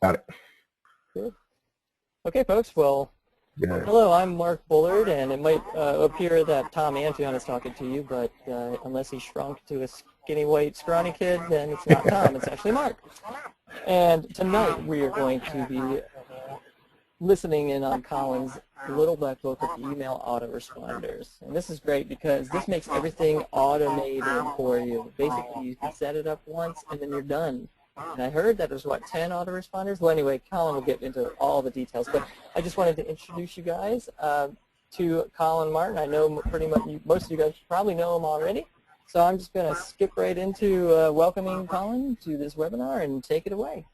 Got it. Good. Okay, folks. Well, Yeah. hello. I'm Mark Bullard, and it might appear that Tom Antion is talking to you, but unless he shrunk to a skinny, white, scrawny kid, then it's not Tom. It's actually Mark. And tonight we are going to be listening in on Colin's Little Black Book of Email Autoresponders. And this is great because this makes everything automated for you. Basically, you can set it up once, and then you're done. And I heard that there's, 10 autoresponders? Well, anyway, Colin will get into all the details. But I just wanted to introduce you guys to Colin Martin. I know pretty much most of you guys probably know him already. So I'm just going to skip right into welcoming Colin to this webinar and take it away.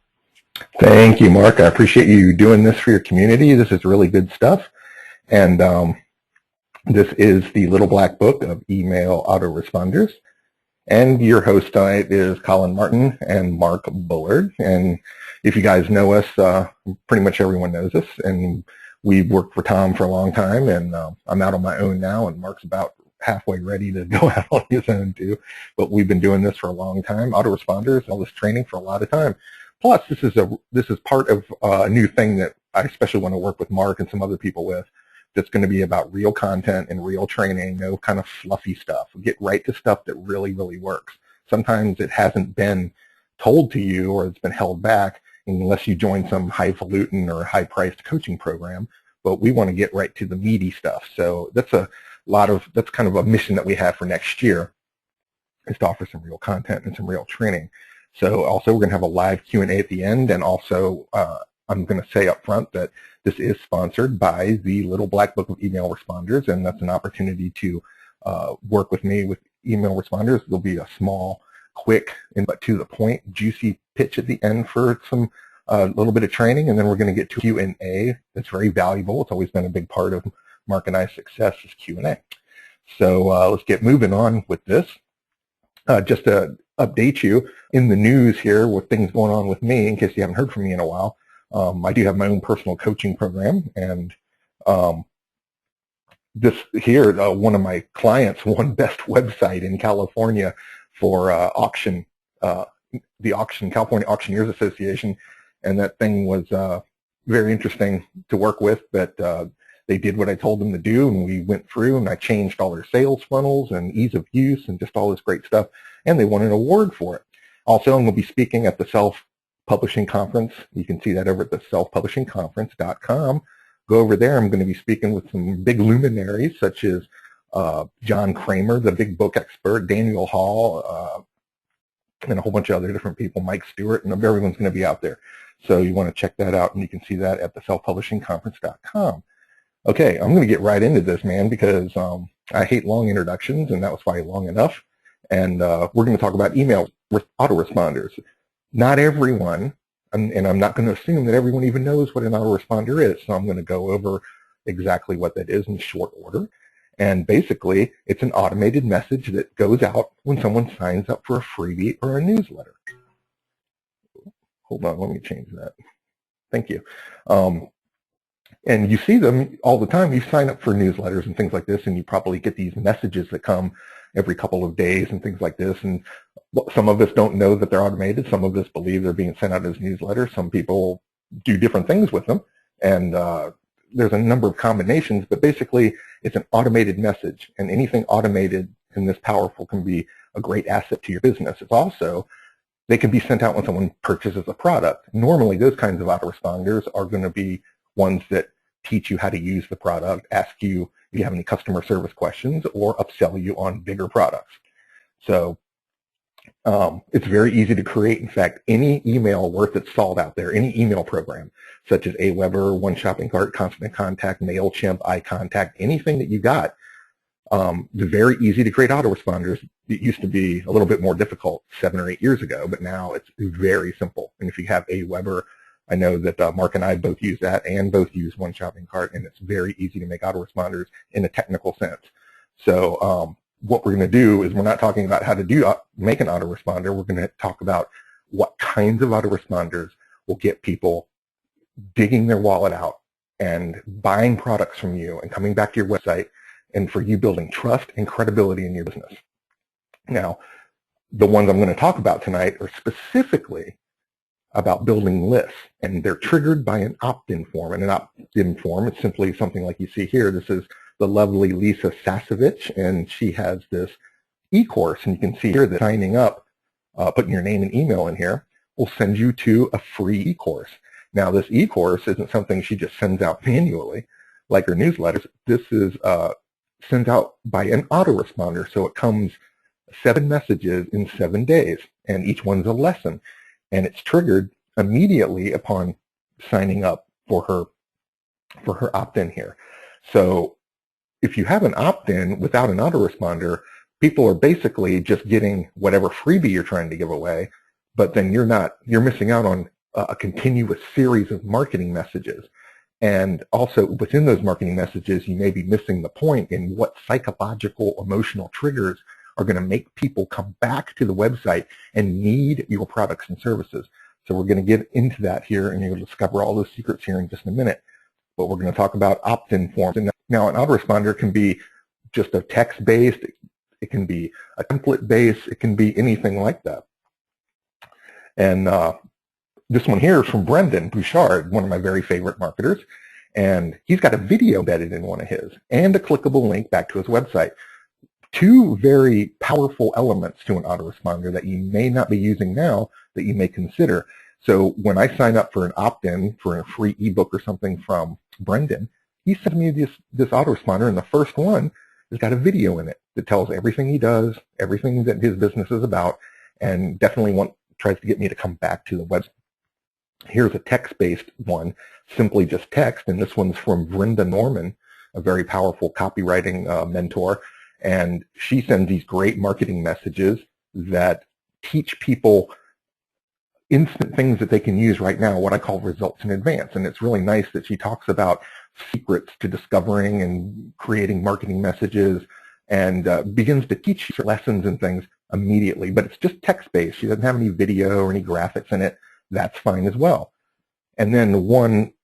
Thank you, Mark. I appreciate you doing this for your community. This is really good stuff. And this is the Little Black Book of Email Autoresponders. And your host tonight is Colin Martin and Mark Bullard. And if you guys know us, pretty much everyone knows us. And we've worked for Tom for a long time, and I'm out on my own now, and Mark's about halfway ready to go out on his own too. But we've been doing this for a long time, autoresponders, all this training for a lot of time. Plus, this is part of a new thing that I especially want to work with Mark and some other people with, that's going to be about real content and real training, no kind of fluffy stuff. Get right to stuff that really, really works. Sometimes it hasn't been told to you, or it's been held back unless you join some highfalutin or high-priced coaching program, but we want to get right to the meaty stuff. So that's kind of a mission that we have for next year, is to offer some real content and some real training. So also we're going to have a live Q&A at the end, and also I'm going to say up front that this is sponsored by the Little Black Book of Email Responders, and that's an opportunity to work with me with email responders. There'll be a small, quick, but to the point, juicy pitch at the end for some little bit of training, and then we're going to get to Q&A. That's very valuable. It's always been a big part of Mark and I's success is Q&A. So let's get moving on with this. Just to update you in the news here with things going on with me, in case you haven't heard from me in a while. I do have my own personal coaching program, and this here, one of my clients won best website in California for auction, the auction, California Auctioneers Association, and that thing was very interesting to work with, but they did what I told them to do, and we went through, and I changed all their sales funnels and ease of use and just all this great stuff, and they won an award for it. Also, I'm going to be speaking at the Self-Publishing Conference. You can see that over at the selfpublishingconference.com. Go over there. I'm going to be speaking with some big luminaries, such as John Kramer, the big book expert, Daniel Hall, and a whole bunch of other different people, Mike Stewart, and everyone's going to be out there. So you want to check that out, and you can see that at the selfpublishingconference.com. Okay, I'm going to get right into this, man, because I hate long introductions, and that was probably long enough. And we're going to talk about email autoresponders. Not everyone, and I'm not going to assume that everyone even knows what an autoresponder is, so I'm going to go over exactly what that is in short order. And basically, it's an automated message that goes out when someone signs up for a freebie or a newsletter. Hold on, let me change that. Thank you. And you see them all the time. You sign up for newsletters and things like this, and you probably get these messages that come every couple of days and things like this. And some of us don't know that they're automated. Some of us believe they're being sent out as newsletters. Some people do different things with them. And there's a number of combinations, but basically it's an automated message. And anything automated and this powerful can be a great asset to your business. It's also, they can be sent out when someone purchases a product. Normally those kinds of autoresponders are going to be ones that teach you how to use the product, ask you if you have any customer service questions, or upsell you on bigger products. So it's very easy to create. In fact, any email worth its salt out there, any email program, such as Aweber, One Shopping Cart, Constant Contact, MailChimp, iContact, anything that you got, they're very easy to create autoresponders. It used to be a little bit more difficult 7 or 8 years ago, but now it's very simple. And if you have Aweber, I know that Mark and I both use that and both use One Shopping Cart, and it's very easy to make autoresponders in a technical sense. So what we're going to do is we're not talking about how to make an autoresponder. We're going to talk about what kinds of autoresponders will get people digging their wallet out and buying products from you and coming back to your website, and for you building trust and credibility in your business. Now, the ones I'm going to talk about tonight are specifically about building lists, and they're triggered by an opt-in form. And an opt-in form is simply something like you see here. This is the lovely Lisa Sasevich, and she has this e-course, and you can see here that signing up, putting your name and email in here, will send you to a free e-course. Now, this e-course isn't something she just sends out manually, like her newsletters. This is sent out by an autoresponder, so it comes 7 messages in 7 days, and each one's a lesson, and it's triggered immediately upon signing up for her opt-in here. So if you have an opt-in without an autoresponder, people are basically just getting whatever freebie you're trying to give away, but then you're missing out on a continuous series of marketing messages. And also within those marketing messages, you may be missing the point in what psychological, emotional triggers are going to make people come back to the website and need your products and services. So we're going to get into that here, and you'll discover all those secrets here in just a minute. But we're going to talk about opt-in forms. And now an autoresponder can be just a text-based, it can be a template-based, it can be anything like that. And this one here is from Brendan Bouchard, one of my very favorite marketers. And he's got a video embedded in one of his and a clickable link back to his website. 2 very powerful elements to an autoresponder that you may not be using now that you may consider. So when I sign up for an opt-in for a free ebook or something from Brendan, he sent me this autoresponder, and the first one has got a video in it that tells everything he does, everything that his business is about, and definitely tries to get me to come back to the website. Here's a text-based one, simply just text, and this one's from Brenda Norman, a very powerful copywriting mentor, and she sends these great marketing messages that teach people instant things that they can use right now, what I call results in advance. And it's really nice that she talks about secrets to discovering and creating marketing messages, and begins to teach you lessons and things immediately. But it's just text-based. She doesn't have any video or any graphics in it. That's fine as well. And then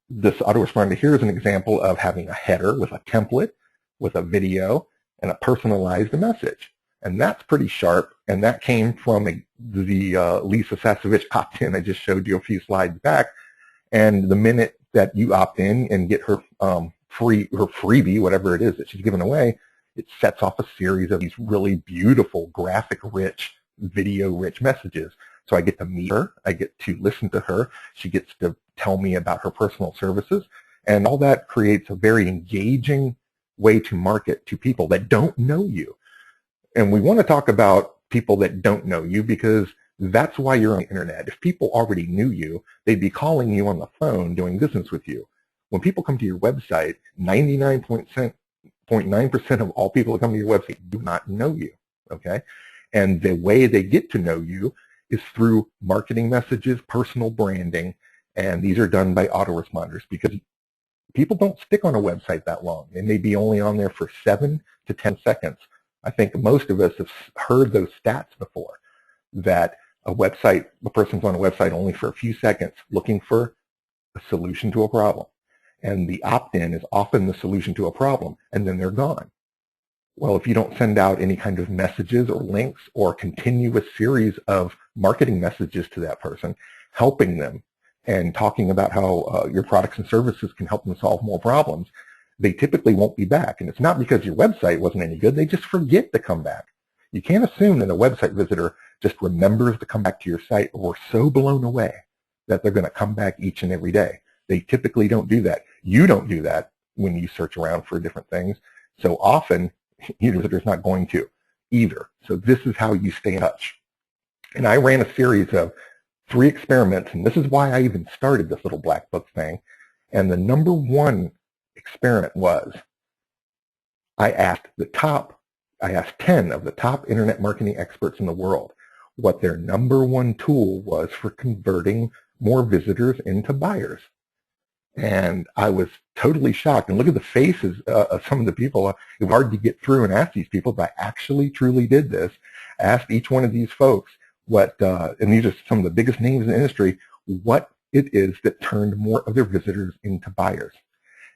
this autoresponder here is an example of having a header with a template, with a video, and a personalized message. And that's pretty sharp, and that came from the Lisa Sasevich opt-in I just showed you a few slides back. And the minute that you opt in and get her freebie, whatever it is that she's giving away, it sets off a series of these really beautiful, graphic-rich, video-rich messages. So I get to meet her, I get to listen to her, she gets to tell me about her personal services, and all that creates a very engaging way to market to people that don't know you. And we want to talk about people that don't know you, because that's why you're on the internet. If people already knew you, they'd be calling you on the phone doing business with you. When people come to your website, 99.9% of all people that come to your website do not know you, okay? And the way they get to know you is through marketing messages, personal branding, and these are done by autoresponders, because people don't stick on a website that long. They may be only on there for 7 to 10 seconds. I think most of us have heard those stats before, that a person's on a website only for a few seconds looking for a solution to a problem. And the opt-in is often the solution to a problem, and then they're gone. Well, if you don't send out any kind of messages or links or a continuous series of marketing messages to that person, helping them and talking about how your products and services can help them solve more problems, they typically won't be back. And it's not because your website wasn't any good. They just forget to come back. You can't assume that a website visitor just remembers to come back to your site or so blown away that they're going to come back each and every day. They typically don't do that. You don't do that when you search around for different things. So often, your visitor's not going to either. So this is how you stay in touch. And I ran a series of 3 experiments, and this is why I even started this little black book thing. And the number 1 experiment was I asked 10 of the top internet marketing experts in the world what their number 1 tool was for converting more visitors into buyers. And I was totally shocked. And look at the faces of some of the people. It was hard to get through and ask these people, but I actually truly did this. Asked each one of these folks what, and these are some of the biggest names in the industry, what it is that turned more of their visitors into buyers.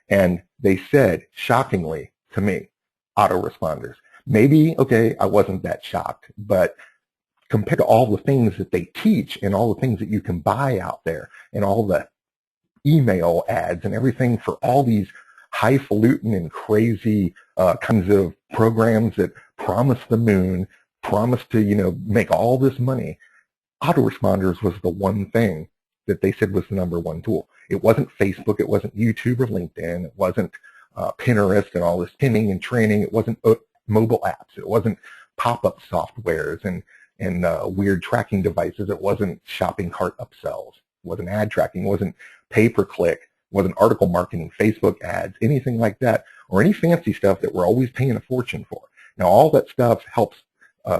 And they said, shockingly to me, autoresponders. Maybe, okay, I wasn't that shocked, but compared to all the things that they teach and all the things that you can buy out there and all the email ads and everything for all these highfalutin and crazy kinds of programs that promise the moon, promise to, make all this money, autoresponders was the one thing that they said was the number one tool. It wasn't Facebook, it wasn't YouTube or LinkedIn, it wasn't Pinterest and all this pinning and training, it wasn't mobile apps, it wasn't pop-up softwares and weird tracking devices, it wasn't shopping cart upsells, it wasn't ad tracking, it wasn't pay-per-click, wasn't article marketing, Facebook ads, anything like that, or any fancy stuff that we're always paying a fortune for. Now, all that stuff helps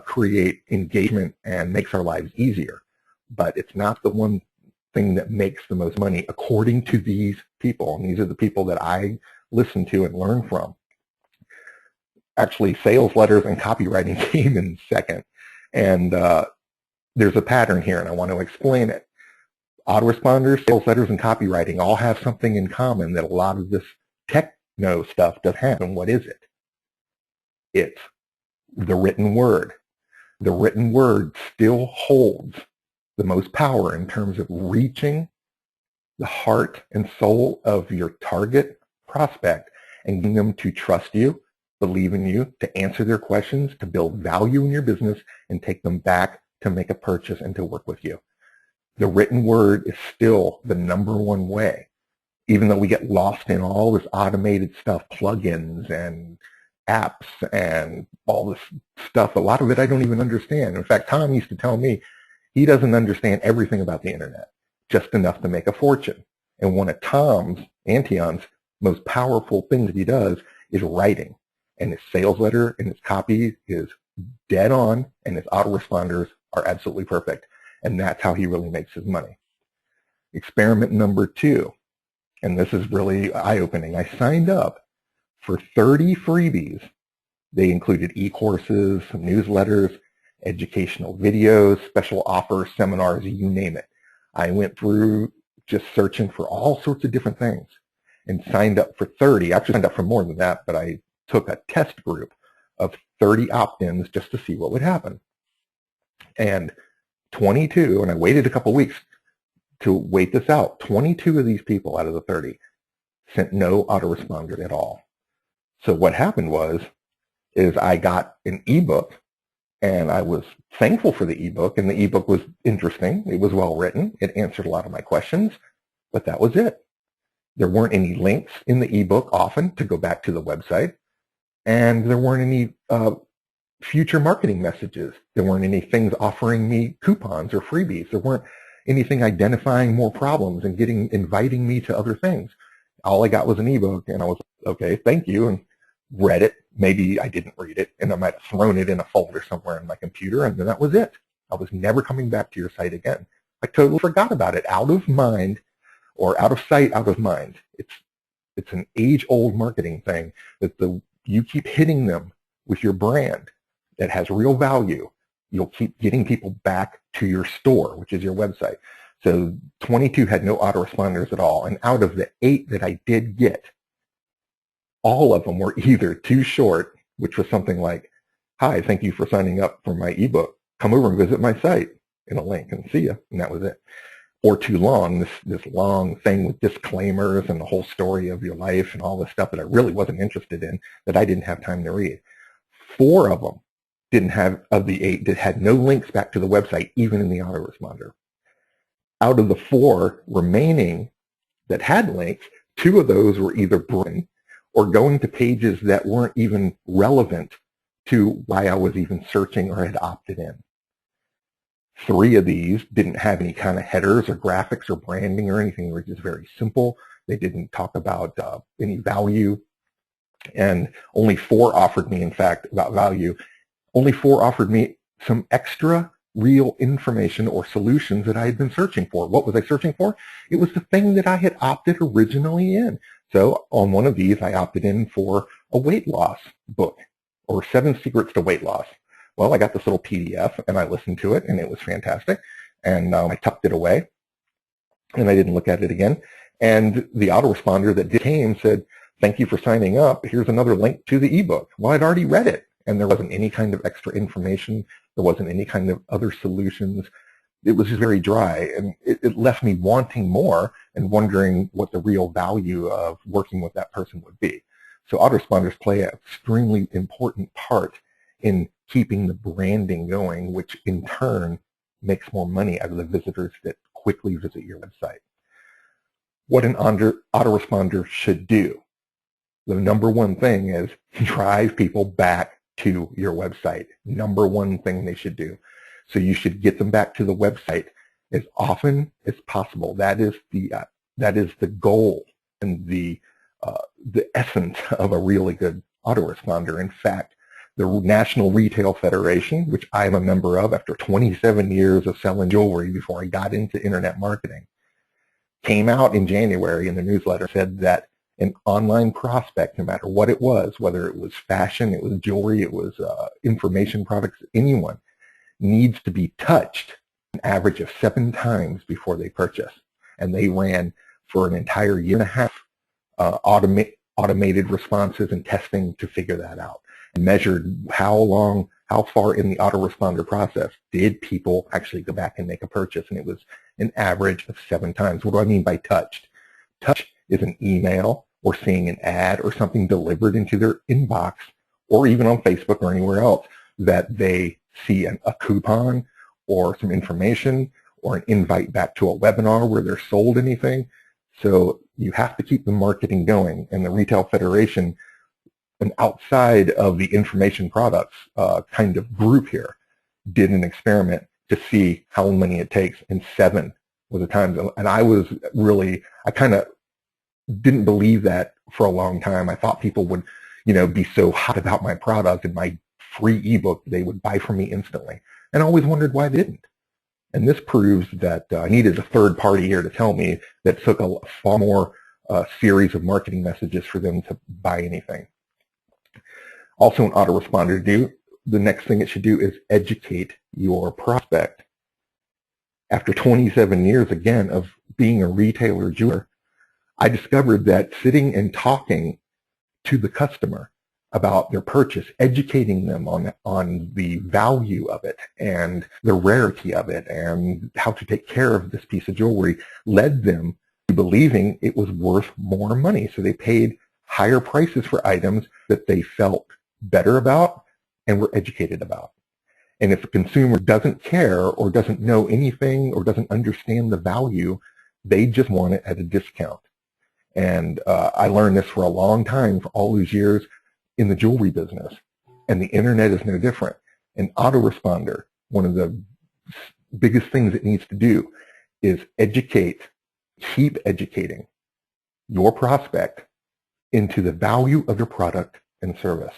create engagement and makes our lives easier, but it's not the one thing that makes the most money according to these people, and these are the people that I listen to and learn from. Actually, sales letters and copywriting came in second, and there's a pattern here, and I want to explain it. Autoresponders, sales letters, and copywriting all have something in common that a lot of this techno stuff does have. And what is it? It's the written word. The written word still holds the most power in terms of reaching the heart and soul of your target prospect and getting them to trust you, believe in you, to answer their questions, to build value in your business, and take them back to make a purchase and to work with you. The written word is still the number one way, even though we get lost in all this automated stuff, plugins and apps and all this stuff. A lot of it I don't even understand. In fact, Tom used to tell me he doesn't understand everything about the internet, just enough to make a fortune. And one of Tom's, Antion's, most powerful things he does is writing. And his sales letter and his copy is dead on, and his autoresponders are absolutely perfect. And that's how he really makes his money. Experiment number 2, and this is really eye-opening. I signed up for 30 freebies. They included e-courses, newsletters, educational videos, special offers, seminars, you name it. I went through just searching for all sorts of different things and signed up for 30. Actually signed up for more than that, but I took a test group of 30 opt-ins just to see what would happen. And 22, and I waited a couple weeks to wait this out, 22 of these people out of the 30 sent no autoresponder at all. So what happened is I got an ebook, and I was thankful for the ebook, and the ebook was interesting. It was well written. It answered a lot of my questions, but that was it. There weren't any links in the ebook often to go back to the website, and there weren't any future marketing messages. There weren't any things offering me coupons or freebies. There weren't anything identifying more problems and inviting me to other things. All I got was an ebook, and I was, okay, thank you, and read it. Maybe I didn't read it, and I might have thrown it in a folder somewhere on my computer, and then that was it. I was never coming back to your site again. I totally forgot about it. Out of mind, or out of sight, out of mind. It's an age-old marketing thing that you keep hitting them with your brand that has real value, you'll keep getting people back to your store, which is your website. So 22 had no autoresponders at all. And out of the 8 that I did get, all of them were either too short, which was something like, hi, thank you for signing up for my ebook. Come over and visit my site, in a link, and see ya. And that was it. Or too long, this long thing with disclaimers and the whole story of your life and all this stuff that I really wasn't interested in, that I didn't have time to read. 4 of them didn't have, of the 8, that had no links back to the website, even in the autoresponder. Out of the 4 remaining that had links, 2 of those were either broken or going to pages that weren't even relevant to why I was even searching or had opted in. 3 of these didn't have any kind of headers or graphics or branding or anything. They were just very simple. They didn't talk about any value. And only 4 offered me, in fact, about value. Only 4 offered me some extra real information or solutions that I had been searching for. What was I searching for? It was the thing that I had opted originally in. So on one of these, I opted in for a weight loss book, or 7 Secrets to Weight Loss. Well, I got this little PDF, and I listened to it, and it was fantastic. And I tucked it away, and I didn't look at it again. And the autoresponder that came said, thank you for signing up. Here's another link to the ebook. Well, I'd already read it, and there wasn't any kind of extra information There wasn't any kind of other solutions. It was just very dry, and it left me wanting more and wondering what the real value of working with that person would be. So autoresponders play an extremely important part in keeping the branding going, which in turn makes more money out of the visitors that quickly visit your website. What an autoresponder should do. The number one thing is drive people back to your website. Number one thing they should do. So you should get them back to the website as often as possible. That is the goal and the essence of a really good autoresponder. In fact, the National Retail Federation, which I am a member of after 27 years of selling jewelry before I got into internet marketing, came out in January in the newsletter, said that an online prospect, no matter what it was, whether it was fashion, it was jewelry, it was information products, anyone, needs to be touched an average of 7 times before they purchase. And they ran for an entire year and a half automated responses and testing to figure that out, and measured how far in the autoresponder process did people actually go back and make a purchase, and it was an average of 7 times. What do I mean by touched? Touch is an email or seeing an ad or something delivered into their inbox, or even on Facebook or anywhere else, that they see a coupon or some information or an invite back to a webinar where they're sold anything. So you have to keep the marketing going, and the Retail Federation, and outside of the information products kind of group here, did an experiment to see how many it takes, and 7 was the times. And I kind of didn't believe that for a long time. I thought people would, be so hot about my product and my free ebook they would buy from me instantly. And I always wondered why they didn't. And this proves that I needed a third party here to tell me that it took a far more series of marketing messages for them to buy anything. Also, an autoresponder the next thing it should do is educate your prospect. After 27 years, again, of being a retailer jeweler, I discovered that sitting and talking to the customer about their purchase, educating them on the value of it and the rarity of it and how to take care of this piece of jewelry, led them to believing it was worth more money. So they paid higher prices for items that they felt better about and were educated about. And if a consumer doesn't care or doesn't know anything or doesn't understand the value, they just want it at a discount. And I learned this for a long time, for all these years in the jewelry business. And the internet is no different. An autoresponder, one of the biggest things it needs to do is keep educating your prospect into the value of your product and service.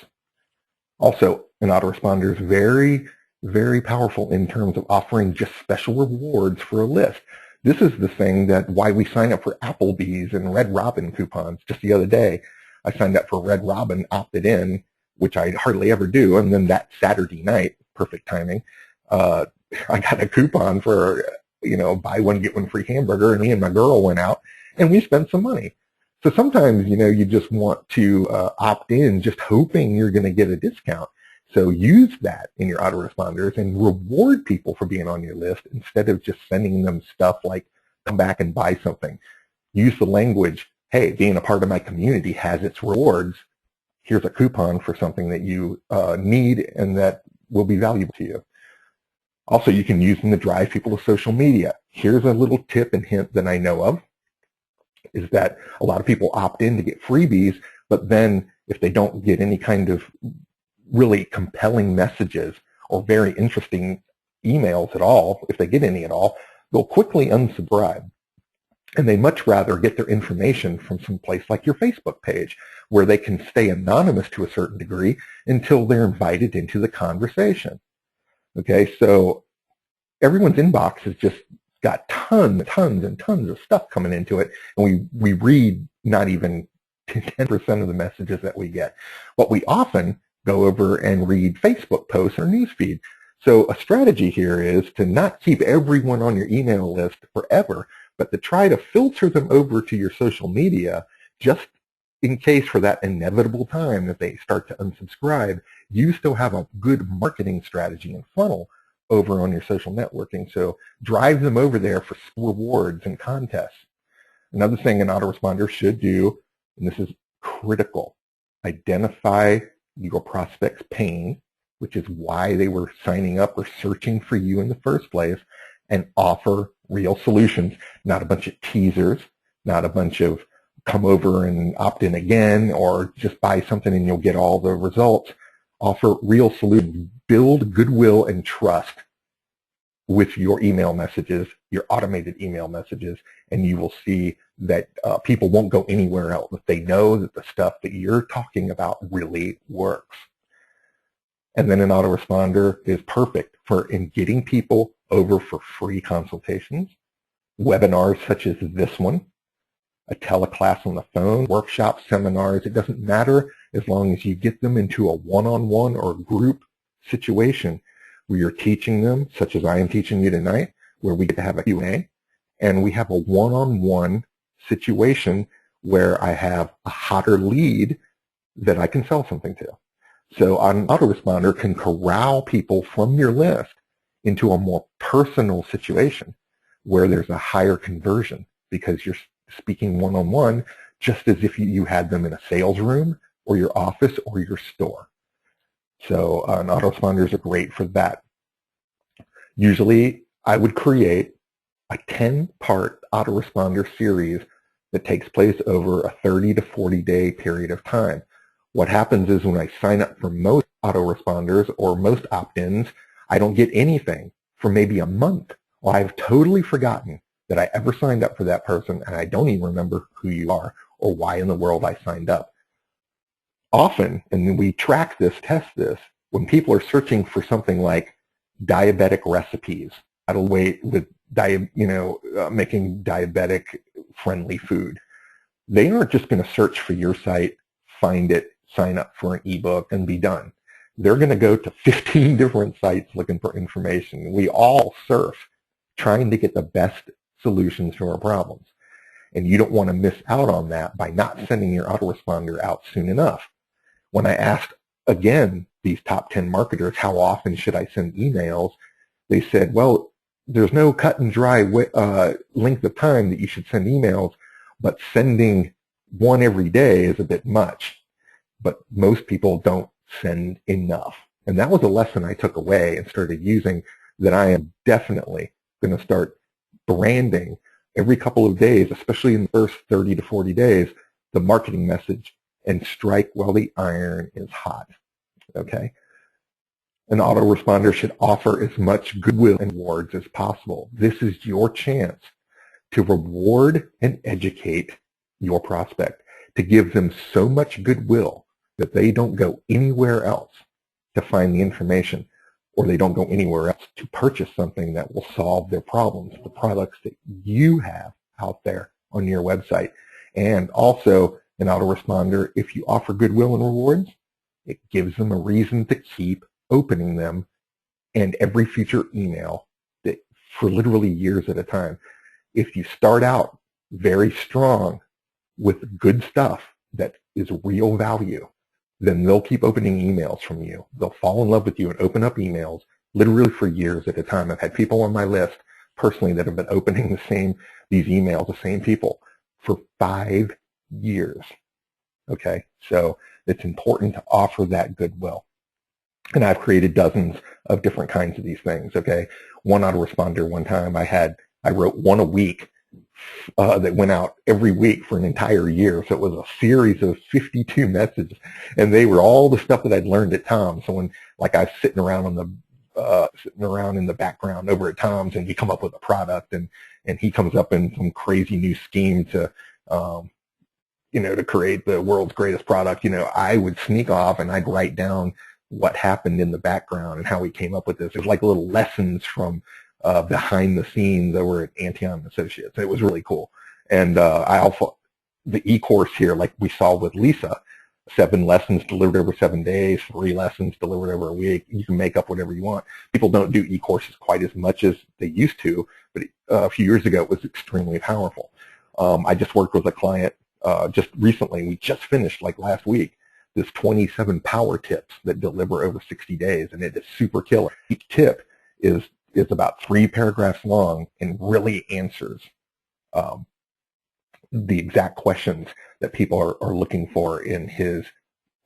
Also, an autoresponder is very, very powerful in terms of offering just special rewards for a list. This is the thing why we sign up for Applebee's and Red Robin coupons. Just the other day, I signed up for Red Robin, opted in, which I hardly ever do, and then that Saturday night, perfect timing, I got a coupon for, buy one, get one free hamburger, and me and my girl went out, and we spent some money. So sometimes, you just want to opt in just hoping you're going to get a discount. So use that in your autoresponders and reward people for being on your list instead of just sending them stuff like, come back and buy something. Use the language, hey, being a part of my community has its rewards. Here's a coupon for something that you need and that will be valuable to you. Also, you can use them to drive people to social media. Here's a little tip and hint that I know of, is that a lot of people opt in to get freebies, but then if they don't get any kind of really compelling messages or very interesting emails at all, if they get any at all, they'll quickly unsubscribe. And they much rather get their information from some place like your Facebook page, where they can stay anonymous to a certain degree until they're invited into the conversation. Okay, so everyone's inbox has just got tons and tons of stuff coming into it, and we read not even 10% of the messages that we get. But we often go over and read Facebook posts or newsfeed. So a strategy here is to not keep everyone on your email list forever, but to try to filter them over to your social media just in case for that inevitable time that they start to unsubscribe, you still have a good marketing strategy and funnel over on your social networking. So drive them over there for rewards and contests. Another thing an autoresponder should do, and this is critical, identify your prospect's pain, which is why they were signing up or searching for you in the first place, and offer real solutions, not a bunch of teasers, not a bunch of come over and opt in again, or just buy something and you'll get all the results. Offer real solutions. Build goodwill and trust with your email messages, your automated email messages, and you will see that people won't go anywhere else if they know that the stuff that you're talking about really works. And then an autoresponder is perfect in getting people over for free consultations, webinars such as this one, a teleclass on the phone, workshops, seminars. It doesn't matter as long as you get them into a one-on-one or group situation where you're teaching them, such as I am teaching you tonight, where we get to have a Q&A, and we have a one-on-one situation where I have a hotter lead that I can sell something to. So an autoresponder can corral people from your list into a more personal situation where there's a higher conversion because you're speaking one-on-one just as if you had them in a sales room or your office or your store. So autoresponders are great for that. Usually I would create a 10-part autoresponder series that takes place over a 30 to 40 day period of time. What happens is when I sign up for most autoresponders or most opt-ins, I don't get anything for maybe a month. Well, I've totally forgotten that I ever signed up for that person, and I don't even remember who you are or why in the world I signed up. Often, and we track this, test this, when people are searching for something like diabetic recipes, how to wait with making diabetic friendly food, they aren't just going to search for your site, find it, sign up for an ebook, and be done. They're going to go to 15 different sites looking for information. We all surf trying to get the best solutions to our problems. And you don't want to miss out on that by not sending your autoresponder out soon enough. When I asked, again, these top 10 marketers, how often should I send emails, they said, well, there's no cut and dry length of time that you should send emails, but sending one every day is a bit much. But most people don't send enough. And that was a lesson I took away and started using, that I am definitely going to start branding every couple of days, especially in the first 30 to 40 days, the marketing message, and strike while the iron is hot. Okay? An autoresponder should offer as much goodwill and rewards as possible. This is your chance to reward and educate your prospect, to give them so much goodwill that they don't go anywhere else to find the information, or they don't go anywhere else to purchase something that will solve their problems, the products that you have out there on your website. And also, an autoresponder, if you offer goodwill and rewards, it gives them a reason to keep opening them and every future email that for literally years at a time. If you start out very strong with good stuff that is real value, then they'll keep opening emails from you. They'll fall in love with you and open up emails literally for years at a time. I've had people on my list personally that have been opening these emails, the same people, for 5 years. Okay, so it's important to offer that goodwill. And I've created dozens of different kinds of these things. Okay, one autoresponder one time I wrote one a week that went out every week for an entire year. So it was a series of 52 messages, and they were all the stuff that I'd learned at Tom's. So when, like, I was sitting around in the background over at Tom's, and we come up with a product, and he comes up in some crazy new scheme to to create the world's greatest product. I would sneak off and I'd write down what happened in the background and how we came up with this. It was like little lessons from behind the scenes that were at Antion Associates. It was really cool. And I also, the e-course here, like we saw with Lisa, 7 lessons delivered over 7 days, 3 lessons delivered over a week. You can make up whatever you want. People don't do e-courses quite as much as they used to, but a few years ago it was extremely powerful. I just worked with a client just recently, we just finished, like last week, this 27 power tips that deliver over 60 days, and it is super killer. Each tip is about 3 paragraphs long and really answers the exact questions that people are looking for in his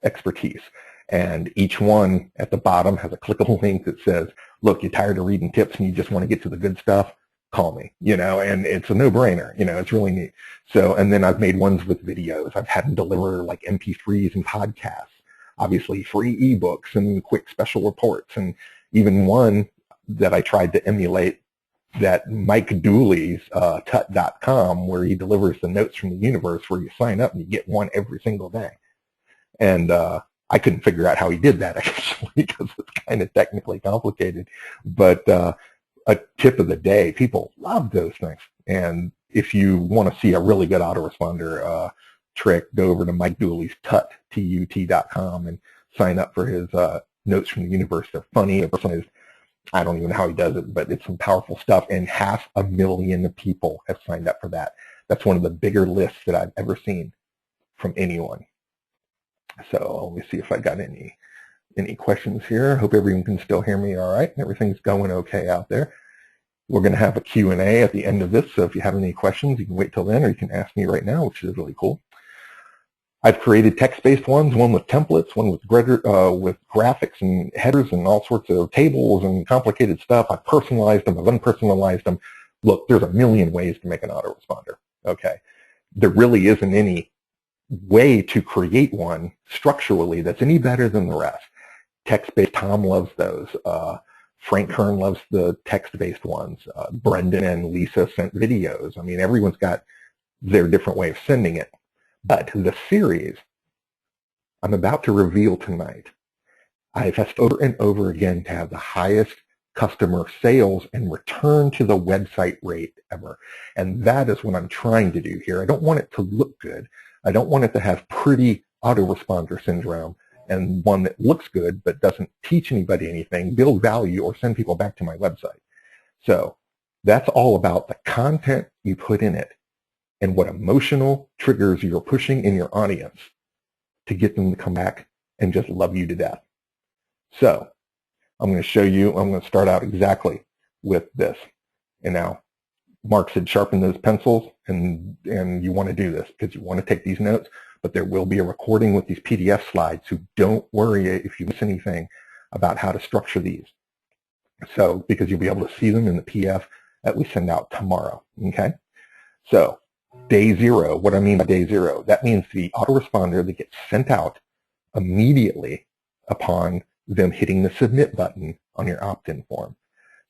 expertise. And each one at the bottom has a clickable link that says, look, you're tired of reading tips and you just want to get to the good stuff, call me, and it's a no-brainer, it's really neat. So, and then I've made ones with videos. I've had them deliver like MP3s and podcasts, obviously free ebooks and quick special reports, and even one that I tried to emulate, that Mike Dooley's tut.com, where he delivers the notes from the universe, where you sign up and you get one every single day. And I couldn't figure out how he did that, actually, because it's kind of technically complicated. But a tip of the day, people love those things. And if you want to see a really good autoresponder trick, go over to Mike Dooley's tut.com and sign up for his notes from the universe. They're funny. The person is, I don't even know how he does it, but it's some powerful stuff, and 500,000 people have signed up for that. That's one of the bigger lists that I've ever seen from anyone. So let me see if I got any questions here. Hope everyone can still hear me all right. Everything's going okay out there. We're going to have a Q&A at the end of this, so if you have any questions, you can wait till then, or you can ask me right now, which is really cool. I've created text-based ones, one with templates, one with graphics and headers and all sorts of tables and complicated stuff. I've personalized them, I've unpersonalized them. Look, there's a million ways to make an autoresponder, okay? There really isn't any way to create one structurally that's any better than the rest. Text-based, Tom loves those. Frank Kern loves the text-based ones. Brendan and Lisa sent videos. I mean, everyone's got their different way of sending it. But the series I'm about to reveal tonight, I've asked over and over again to have the highest customer sales and return to the website rate ever. And that is what I'm trying to do here. I don't want it to look good. I don't want it to have pretty autoresponder syndrome and one that looks good but doesn't teach anybody anything, build value, or send people back to my website. So that's all about the content you put in it and what emotional triggers you're pushing in your audience to get them to come back and just love you to death. So I'm going to show you, I'm going to start out exactly with this. And now Mark said sharpen those pencils, and you want to do this because you want to take these notes, but there will be a recording with these PDF slides, so don't worry if you miss anything about how to structure these. So, because you'll be able to see them in the PDF that we send out tomorrow, okay? So, day 0, what I mean by day 0, that means the autoresponder that gets sent out immediately upon them hitting the submit button on your opt-in form.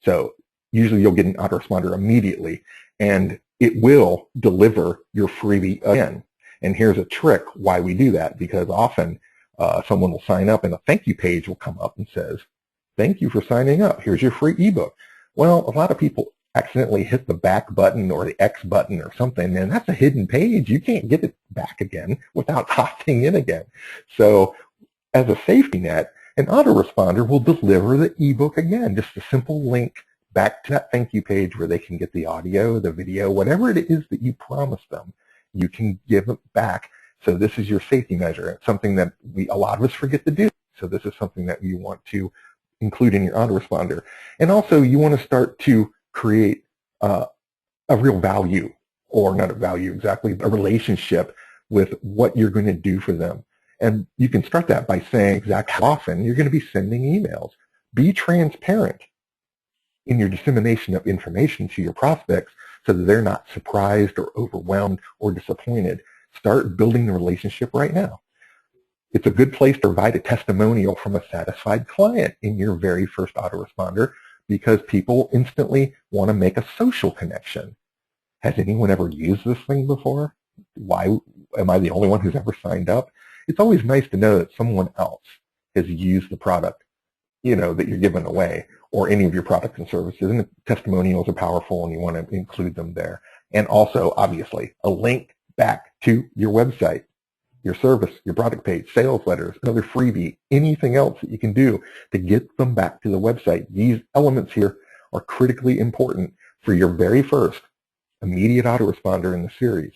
So usually you'll get an autoresponder immediately, and it will deliver your freebie again. And here's a trick why we do that, because often someone will sign up and a thank you page will come up and says, thank you for signing up. Here's your free ebook. Well, a lot of people accidentally hit the back button or the X button or something, and that's a hidden page. You can't get it back again without opting in again. So as a safety net, an autoresponder will deliver the ebook again, just a simple link back to that thank you page where they can get the audio, the video, whatever it is that you promised them, you can give it back. So this is your safety measure. It's something that a lot of us forget to do. So this is something that you want to include in your autoresponder. And also you want to start to create a real value, or not a value exactly, a relationship with what you're going to do for them. And you can start that by saying exactly how often you're going to be sending emails. Be transparent in your dissemination of information to your prospects so that they're not surprised or overwhelmed or disappointed. Start building the relationship right now. It's a good place to provide a testimonial from a satisfied client in your very first autoresponder, because people instantly want to make a social connection. Has anyone ever used this thing before? Why am I the only one who's ever signed up? It's always nice to know that someone else has used the product, that you're giving away, or any of your products and services. And the testimonials are powerful, and you want to include them there. And also, obviously, a link back to your website, your service, your product page, sales letters, another freebie, anything else that you can do to get them back to the website. These elements here are critically important for your very first immediate autoresponder in the series.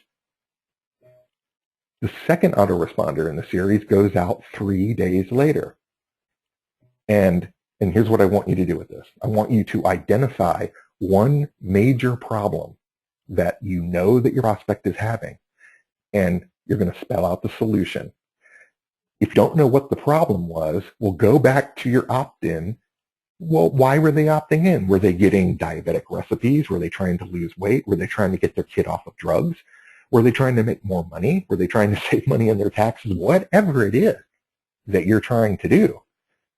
The second autoresponder in the series goes out 3 days later. And here's what I want you to do with this. I want you to identify one major problem that you know that your prospect is having, and you're going to spell out the solution. If you don't know what the problem was, we'll go back to your opt-in. Well, why were they opting in? Were they getting diabetic recipes? Were they trying to lose weight? Were they trying to get their kid off of drugs? Were they trying to make more money? Were they trying to save money on their taxes? Whatever it is that you're trying to do,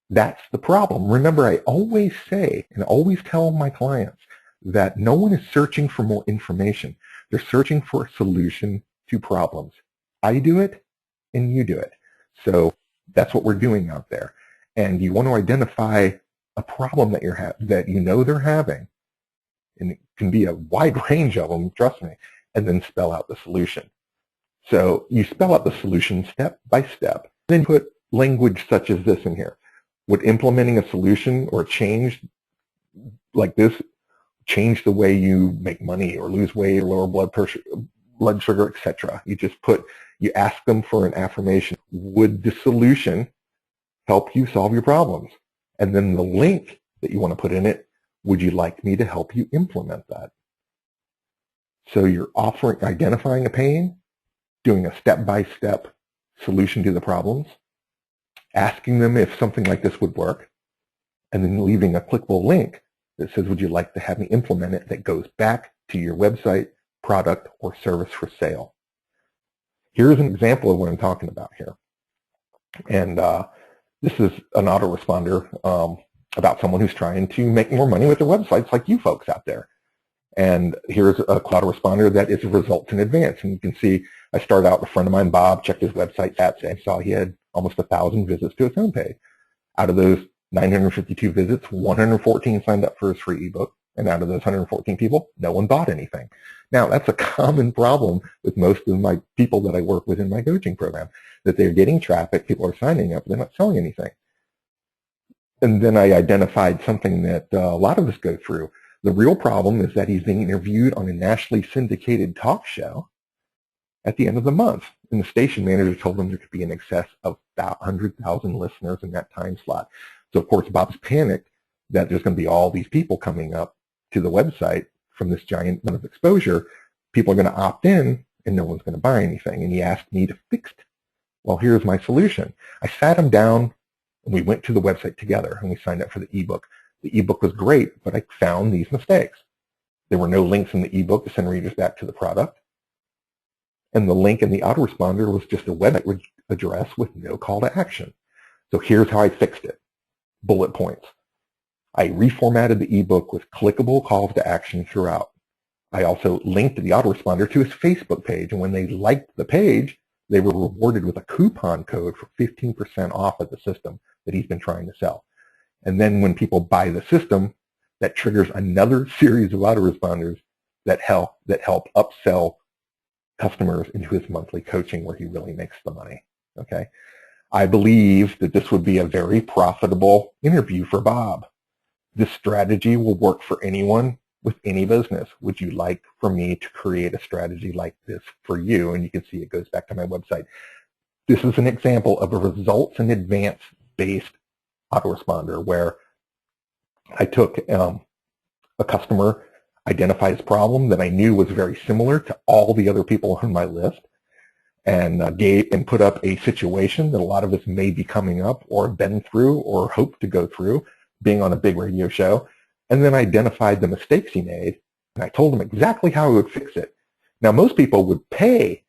that's the problem. Remember, I always say and always tell my clients that no one is searching for more information. They're searching for a solution to problems. I do it and you do it. So that's what we're doing out there. And you want to identify a problem that you know they're having, and it can be a wide range of them, trust me, and then spell out the solution. So you spell out the solution step by step, then put language such as this in here. Would implementing a solution or a change like this change the way you make money or lose weight or lower blood pressure, blood sugar, etc.? You ask them for an affirmation. Would the solution help you solve your problems? And then the link that you want to put in it, would you like me to help you implement that? So you're identifying a pain, doing a step-by-step solution to the problems, asking them if something like this would work, and then leaving a clickable link that says, would you like to have me implement it, that goes back to your website, product, or service for sale. Here's an example of what I'm talking about here. And this is an autoresponder about someone who's trying to make more money with their websites, like you folks out there. And here's a autoresponder that is results in advance. And you can see I started out with a friend of mine, Bob, checked his website stats, and saw he had almost 1,000 visits to his homepage. Out of those 952 visits, 114 signed up for his free ebook. And out of those 114 people, no one bought anything. Now, that's a common problem with most of my people that I work with in my coaching program, that they're getting traffic, people are signing up, they're not selling anything. And then I identified something that a lot of us go through. The real problem is that he's being interviewed on a nationally syndicated talk show at the end of the month. And the station manager told him there could be in excess of 100,000 listeners in that time slot. So, of course, Bob's panicked that there's going to be all these people coming up to the website from this giant amount of exposure. People are going to opt in, and no one's going to buy anything. And he asked me to fix it. Well, here's my solution. I sat him down, and we went to the website together, and we signed up for the ebook. The ebook was great, but I found these mistakes. There were no links in the ebook to send readers back to the product. And the link in the autoresponder was just a web address with no call to action. So here's how I fixed it. Bullet points. I reformatted the ebook with clickable calls to action throughout. I also linked the autoresponder to his Facebook page, and when they liked the page, they were rewarded with a coupon code for 15% off of the system that he's been trying to sell. And then when people buy the system, that triggers another series of autoresponders that help upsell customers into his monthly coaching where he really makes the money. Okay, I believe that this would be a very profitable interview for Bob. This strategy will work for anyone with any business. Would you like for me to create a strategy like this for you? And you can see it goes back to my website. This is an example of a results in advance based autoresponder where I took a customer, identified his problem that I knew was very similar to all the other people on my list, and put up a situation that a lot of us may be coming up or have been through or hope to go through, being on a big radio show, and then identified the mistakes he made, and I told him exactly how I would fix it. Now, most people would pay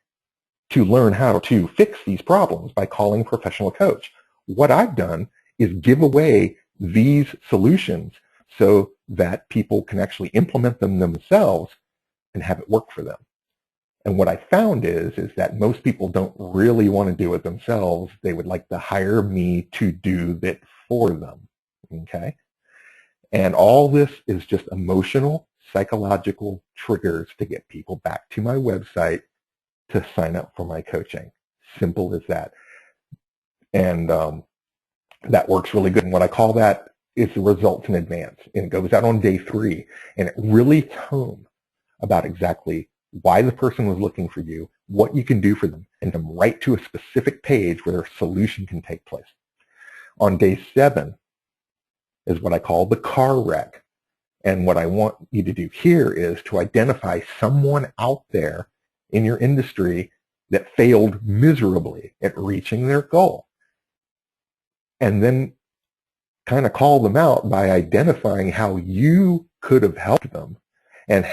to learn how to fix these problems by calling a professional coach. What I've done is give away these solutions so that people can actually implement them themselves and have it work for them. And what I found is that most people don't really want to do it themselves. They would like to hire me to do it for them. Okay? And all this is just emotional, psychological triggers to get people back to my website to sign up for my coaching. Simple as that. And that works really good. And what I call that is the results in advance. And it goes out on day 3. And it really hits home about exactly why the person was looking for you, what you can do for them, and them right to a specific page where their solution can take place. On day 7 is what I call the car wreck. And what I want you to do here is to identify someone out there in your industry that failed miserably at reaching their goal. And then kind of call them out by identifying how you could have helped them and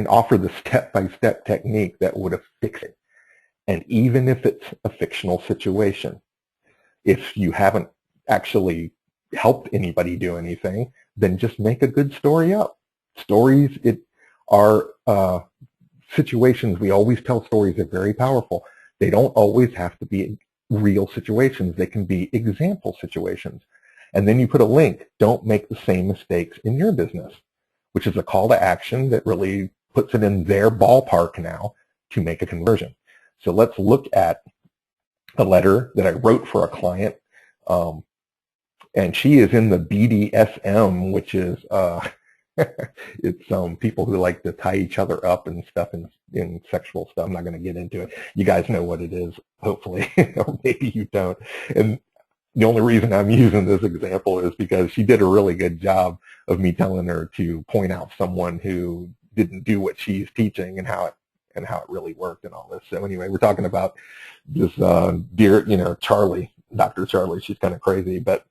offer the step-by-step technique that would have fixed it. And even if it's a fictional situation, if you haven't actually helped anybody do anything, then just make a good story up. Stories are situations. We always tell stories are very powerful. They don't always have to be real situations. They can be example situations. And then you put a link. Don't make the same mistakes in your business, which is a call to action that really puts it in their ballpark now to make a conversion. So let's look at a letter that I wrote for a client. And she is in the BDSM, which is it's people who like to tie each other up and stuff in sexual stuff. I'm not going to get into it. You guys know what it is, hopefully, or maybe you don't. And the only reason I'm using this example is because she did a really good job of me telling her to point out someone who didn't do what she's teaching and how it really worked and all this. So anyway, we're talking about this dear, Charlie, Dr. Charlie. She's kind of crazy, but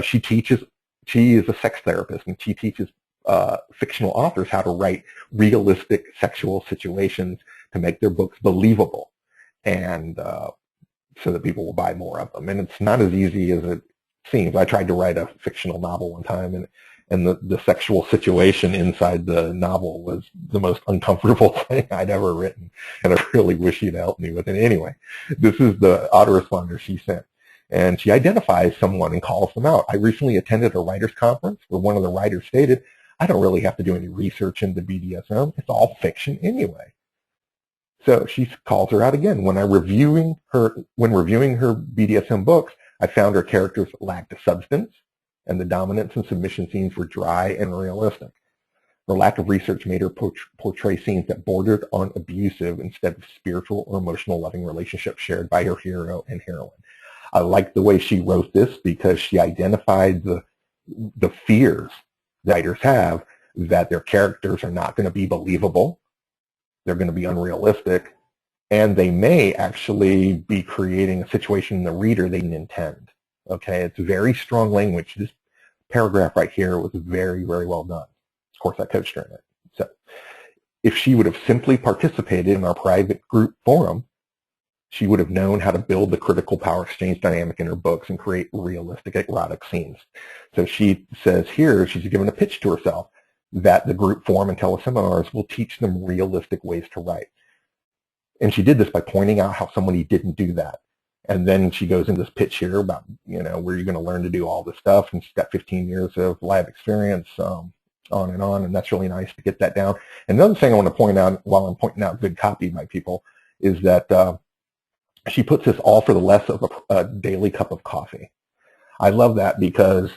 she is a sex therapist, and she teaches fictional authors how to write realistic sexual situations to make their books believable, and so that people will buy more of them. And it's not as easy as it seems. I tried to write a fictional novel one time, and the sexual situation inside the novel was the most uncomfortable thing I'd ever written, and I really wish you'd help me with it. Anyway, this is the autoresponder she sent. And she identifies someone and calls them out. I recently attended a writers' conference where one of the writers stated, I don't really have to do any research into BDSM. It's all fiction anyway. So she calls her out again. When reviewing her BDSM books, I found her characters lacked a substance, and the dominance and submission scenes were dry and realistic. Her lack of research made her portray scenes that bordered on abusive instead of spiritual or emotional loving relationships shared by her hero and heroine. I like the way she wrote this because she identified the fears writers have that their characters are not going to be believable, they're going to be unrealistic, and they may actually be creating a situation in the reader they didn't intend. Okay, it's very strong language. This paragraph right here was very, very well done. Of course, I coached her in it. So if she would have simply participated in our private group forum, she would have known how to build the critical power exchange dynamic in her books and create realistic erotic scenes. So she says here, she's given a pitch to herself that the group forum and teleseminars will teach them realistic ways to write. And she did this by pointing out how somebody didn't do that. And then she goes into this pitch here about, where you're going to learn to do all this stuff. And she's got 15 years of lab experience, on. And that's really nice to get that down. And another thing I want to point out while I'm pointing out good copy by people is that she puts this all for the less of a daily cup of coffee. I love that because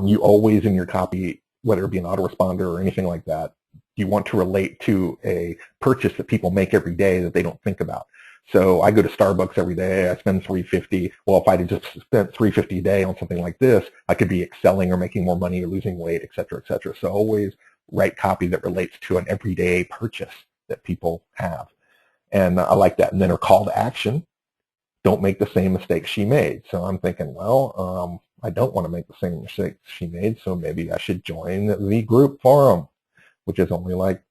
you always in your copy, whether it be an autoresponder or anything like that, you want to relate to a purchase that people make every day that they don't think about. So I go to Starbucks every day. I spend $3.50. Well, if I had just spent $3.50 a day on something like this, I could be excelling or making more money or losing weight, et cetera, et cetera. So always write copy that relates to an everyday purchase that people have. And I like that. And then her call to action, don't make the same mistake she made. So I'm thinking, well, I don't want to make the same mistakes she made, so maybe I should join the group forum, which is only like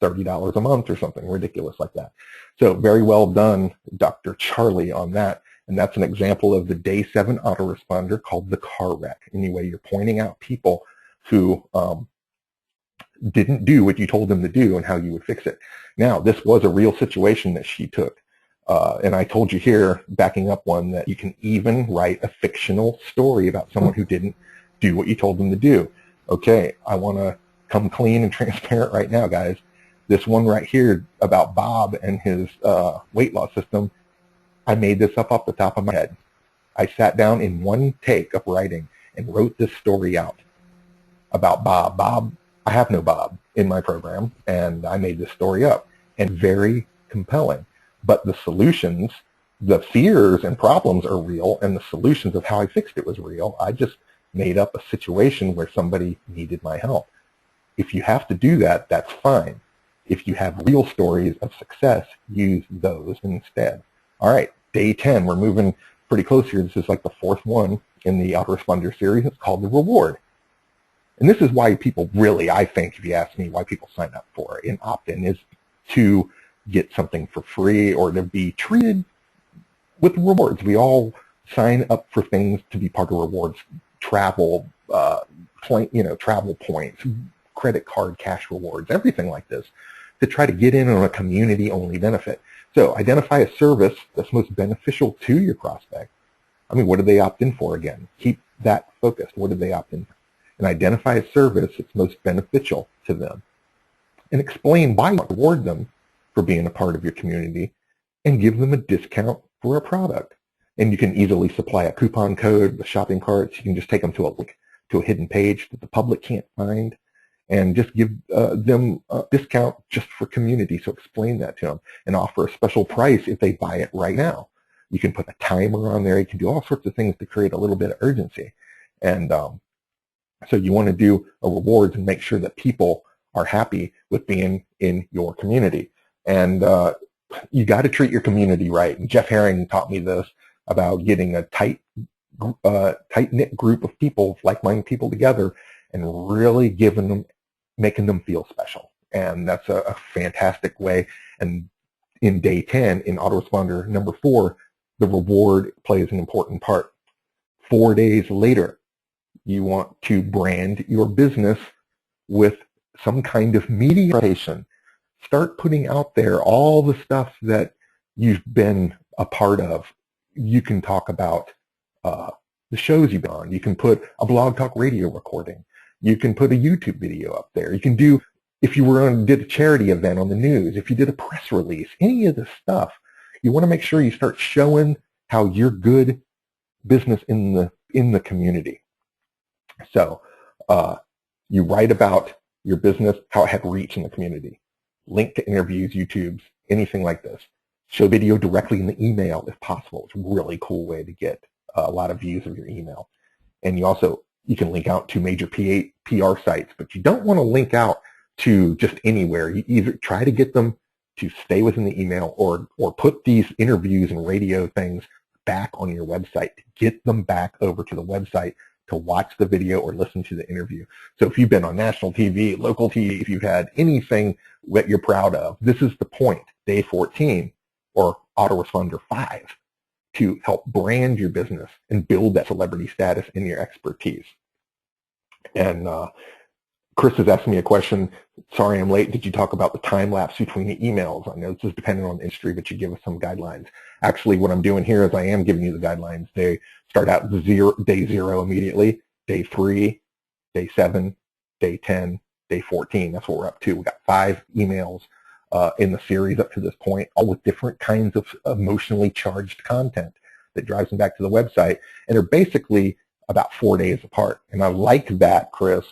$30 a month or something ridiculous like that. So very well done, Dr. Charlie, on that. And that's an example of the day 7 autoresponder called the car wreck. Anyway, you're pointing out people who didn't do what you told them to do and how you would fix it. Now, this was a real situation that she took. And I told you here, backing up one, that you can even write a fictional story about someone who didn't do what you told them to do. Okay, I want to come clean and transparent right now, guys. This one right here about Bob and his weight loss system, I made this up off the top of my head. I sat down in one take of writing and wrote this story out about Bob. Bob, I have no Bob in my program, and I made this story up, and very compelling. but the solutions, the fears and problems are real, and the solutions of how I fixed it was real. I just made up a situation where somebody needed my help. If you have to do that, that's fine. If you have real stories of success, use those instead. All right, day 10, we're moving pretty close here. This is like the fourth one in the autoresponder series. It's called the reward. And this is why people really, I think, if you ask me, why people sign up for an opt-in is to get something for free or to be treated with rewards. We all sign up for things to be part of rewards, travel, travel points, credit card cash rewards, everything like this, to try to get in on a community-only benefit. So identify a service that's most beneficial to your prospect. I mean, what do they opt in for again? Keep that focused. What do they opt in for? And identify a service that's most beneficial to them. And explain why you reward them for being a part of your community and give them a discount for a product. And you can easily supply a coupon code with shopping carts. You can just take them to a link to a hidden page that the public can't find and just give them a discount just for community. So explain that to them and offer a special price if they buy it right now. You can put a timer on there. You can do all sorts of things to create a little bit of urgency. And so you want to do a rewards and make sure that people are happy with being in your community. And you got to treat your community right. And Jeff Herring taught me this about getting a tight-knit group of people, like-minded people together, and really making them feel special. And that's a fantastic way. And in day 10, in autoresponder number 4, the reward plays an important part. 4 days later, you want to brand your business with some kind of media presentation. Start putting out there all the stuff that you've been a part of. You can talk about the shows you've been on. You can put a Blog Talk Radio recording. You can put a YouTube video up there. You can do, if you did a charity event on the news, if you did a press release, any of this stuff, you want to make sure you start showing how you're good business in the community. So you write about your business, how it had reach in the community. Link to interviews, YouTubes, anything like this. Show video directly in the email if possible. It's a really cool way to get a lot of views of your email. And you can link out to major PR sites, but you don't want to link out to just anywhere. You either try to get them to stay within the email or put these interviews and radio things back on your website. Get them back over to the website to watch the video or listen to the interview. So if you've been on national TV, local TV, if you've had anything that you're proud of, this is the point, day 14 or autoresponder 5, to help brand your business and build that celebrity status in your expertise. And Chris is asking me a question. Sorry I'm late. Did you talk about the time lapse between the emails? I know this is dependent on the industry, but you give us some guidelines. Actually, what I'm doing here is I am giving you the guidelines. They start out day 0 immediately, day 3, day 7, day 10, day 14. That's what we're up to. We've got 5 emails in the series up to this point, all with different kinds of emotionally charged content that drives them back to the website. And they're basically about 4 days apart. And I like that, Chris,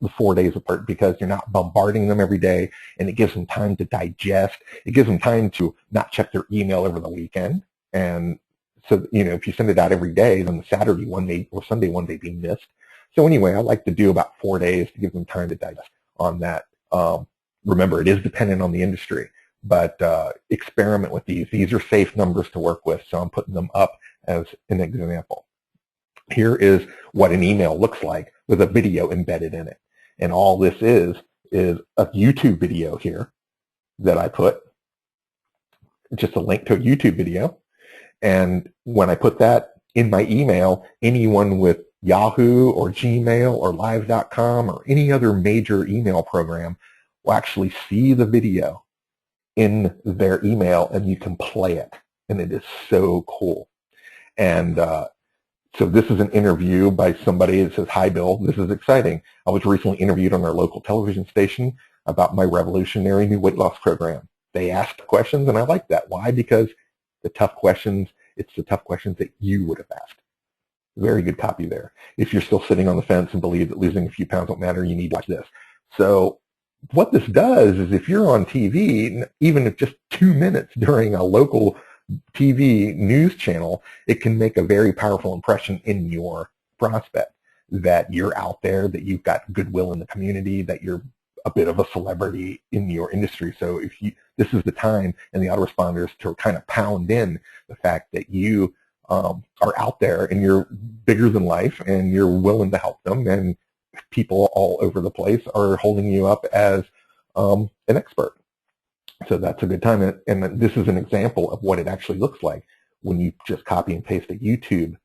the 4 days apart, because you're not bombarding them every day, and it gives them time to digest. It gives them time to not check their email over the weekend. And so, if you send it out every day, then the Saturday one or Sunday one may be missed. So anyway, I like to do about 4 days to give them time to digest on that. Remember, it is dependent on the industry, but experiment with these. These are safe numbers to work with, so I'm putting them up as an example. Here is what an email looks like with a video embedded in it. And all this is a YouTube video here that I put, just a link to a YouTube video. And when I put that in my email, anyone with Yahoo or Gmail or Live.com or any other major email program will actually see the video in their email, and you can play it. And it is so cool. And so this is an interview by somebody that says, "Hi, Bill, this is exciting. I was recently interviewed on our local television station about my revolutionary new weight loss program." They asked questions, and I like that. Why? Because it's the tough questions that you would have asked. Very good copy there. If you're still sitting on the fence and believe that losing a few pounds don't matter, you need to watch this. So what this does is if you're on TV, even if just 2 minutes during a local TV news channel, it can make a very powerful impression in your prospect that you're out there, that you've got goodwill in the community, that you're a bit of a celebrity in your industry. So if you, this is the time in the autoresponders to kind of pound in the fact that you are out there and you're bigger than life and you're willing to help them, and people all over the place are holding you up as an expert. So that's a good time. And this is an example of what it actually looks like when you just copy and paste a YouTube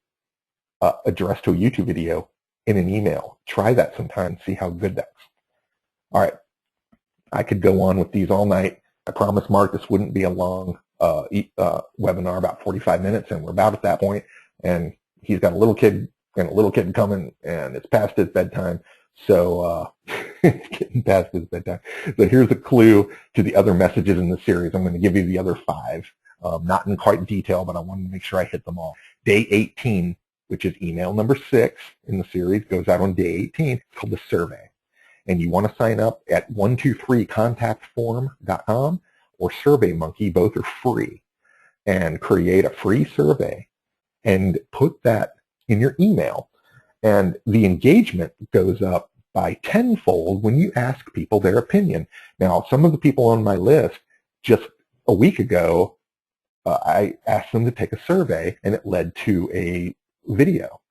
address to a YouTube video in an email. Try that sometime and see how good that's. All right. I could go on with these all night. I promised Mark this wouldn't be a long webinar, about 45 minutes, and we're about at that point. And he's got a little kid coming, and it's past his bedtime. So it's getting past his bedtime. So here's a clue to the other messages in the series. I'm going to give you the other 5, not in quite detail, but I wanted to make sure I hit them all. Day 18, which is email number 6 in the series, goes out on day 18. It's called the survey. And you want to sign up at 123contactform.com or SurveyMonkey. Both are free. And create a free survey and put that in your email. And the engagement goes up by tenfold when you ask people their opinion. Now, some of the people on my list, just a week ago, I asked them to take a survey, and it led to a video.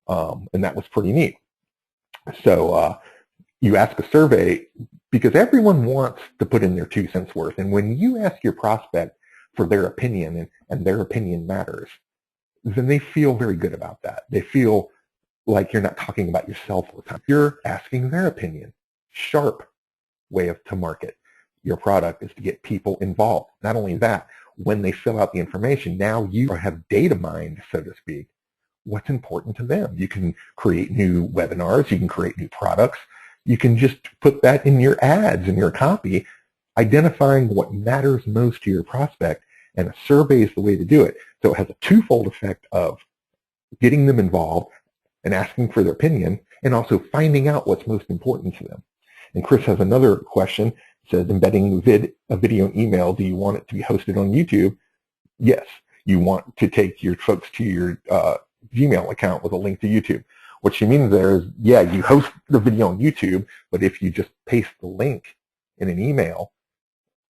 And that was pretty neat. So you ask a survey because everyone wants to put in their 2 cents worth. And when you ask your prospect for their opinion, and their opinion matters, then they feel very good about that. They feel like you're not talking about yourself all the time. You're asking their opinion. Sharp way to market your product is to get people involved. Not only that, when they fill out the information, now you have data mined, so to speak, what's important to them. You can create new webinars. You can create new products. You can just put that in your ads and your copy, identifying what matters most to your prospect, and a survey is the way to do it. So it has a twofold effect of getting them involved and asking for their opinion, and also finding out what's most important to them. And Chris has another question. It says, embedding a video and email, do you want it to be hosted on YouTube? Yes. You want to take your folks to your Gmail account with a link to YouTube. What she means there is, yeah, you host the video on YouTube, but if you just paste the link in an email,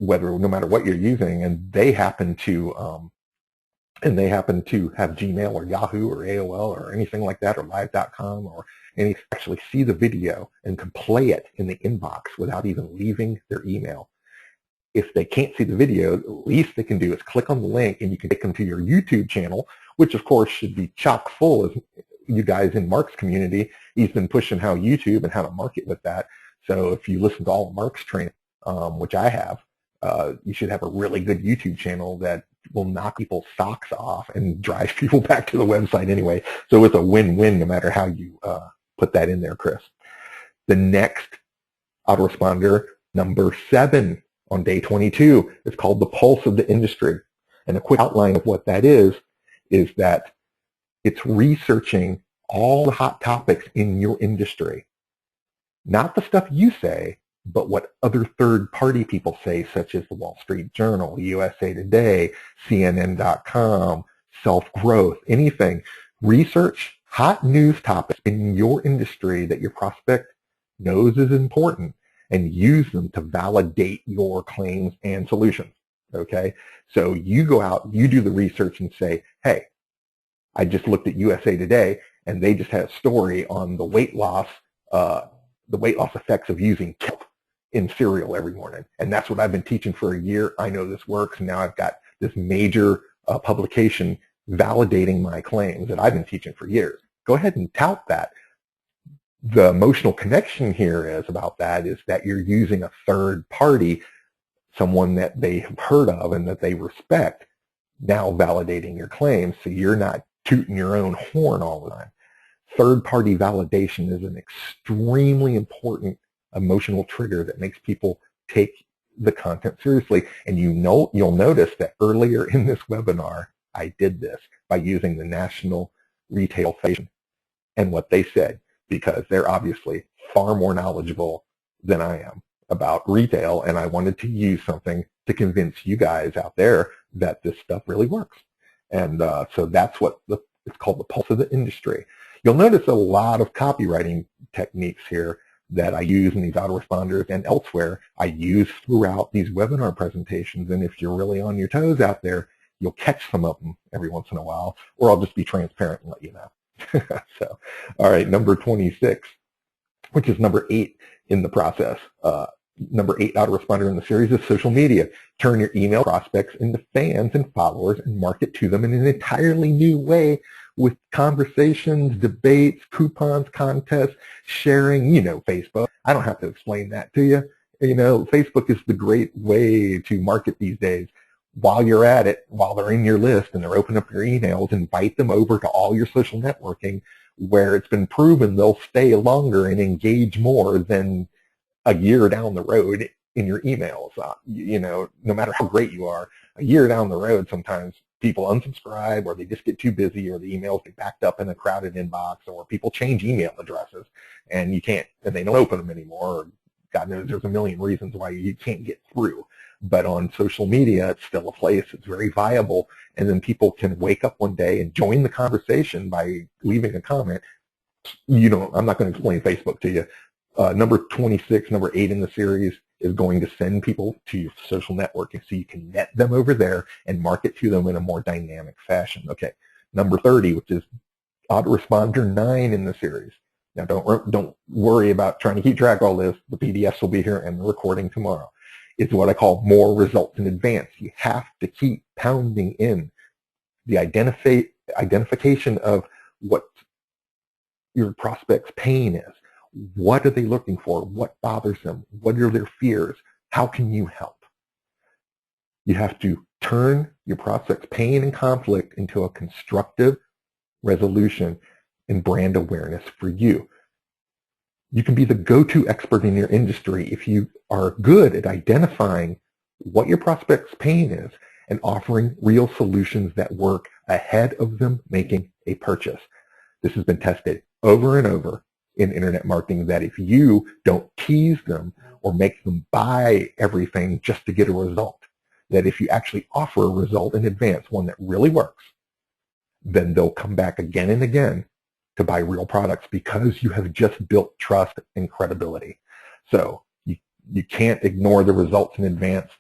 no matter what you're using, and they happen to have Gmail or Yahoo or AOL or anything like that, or Live.com, or actually see the video and can play it in the inbox without even leaving their email. If they can't see the video, the least they can do is click on the link, and you can take them to your YouTube channel, which of course should be chock full. As you guys in Mark's community, he's been pushing how YouTube and how to market with that. So if you listen to all of Mark's training, which I have, you should have a really good YouTube channel that will knock people's socks off and drive people back to the website anyway. So it's a win-win no matter how you put that in there, Chris. The next autoresponder, number 7 on day 22, is called the Pulse of the Industry. And a quick outline of what that is that it's researching all the hot topics in your industry. Not the stuff you say, but what other third-party people say, such as the Wall Street Journal, USA Today, CNN.com, Self-Growth, anything. Research hot news topics in your industry that your prospect knows is important, and use them to validate your claims and solutions. Okay? So you go out, you do the research and say, hey, I just looked at USA Today, and they just had a story on the weight loss effects of using kelp in cereal every morning. And that's what I've been teaching for a year. I know this works. Now I've got this major publication validating my claims that I've been teaching for years. Go ahead and tout that. The emotional connection here is about that is that you're using a third party, someone that they have heard of and that they respect, now validating your claims, so you're not tooting your own horn all the time. Third-party validation is an extremely important emotional trigger that makes people take the content seriously. And you'll notice that earlier in this webinar, I did this by using the National Retail Federation and what they said, because they're obviously far more knowledgeable than I am about retail, and I wanted to use something to convince you guys out there that this stuff really works. And so that's what it's called, the pulse of the industry. You'll notice a lot of copywriting techniques here that I use in these autoresponders and elsewhere I use throughout these webinar presentations. And if you're really on your toes out there, you'll catch some of them every once in a while, or I'll just be transparent and let you know. So, all right, number 26, which is number 8 in the process. Number 8 autoresponder in the series is social media. Turn your email prospects into fans and followers and market to them in an entirely new way with conversations, debates, coupons, contests, sharing. You know Facebook. I don't have to explain that to you. You know, Facebook is the great way to market these days. While you're at it, while they're in your list and they're opening up your emails, invite them over to all your social networking where it's been proven they'll stay longer and engage more than a year down the road in your emails. You know, no matter how great you are, a year down the road, sometimes people unsubscribe, or they just get too busy, or the emails get backed up in a crowded inbox, or people change email addresses and you can't, and they don't open them anymore. Or God knows there's a million reasons why you can't get through. But on social media, it's still a place. It's very viable, and then people can wake up one day and join the conversation by leaving a comment. You know, I'm not going to explain Facebook to you. Number 26, number 8 in the series, is going to send people to your social networking so you can net them over there and market to them in a more dynamic fashion. Okay, number 30, which is autoresponder 9 in the series. Now, don't worry about trying to keep track of all this. The PDFs will be here and the recording tomorrow. It's what I call more results in advance. You have to keep pounding in the identification of what your prospect's pain is. What are they looking for? What bothers them? What are their fears? How can you help? You have to turn your prospect's pain and conflict into a constructive resolution and brand awareness for you. You can be the go-to expert in your industry if you are good at identifying what your prospect's pain is and offering real solutions that work ahead of them making a purchase. This has been tested over and over in internet marketing, that if you don't tease them or make them buy everything just to get a result, that if you actually offer a result in advance, one that really works, then they'll come back again and again to buy real products because you have just built trust and credibility. So you can't ignore the results in advance,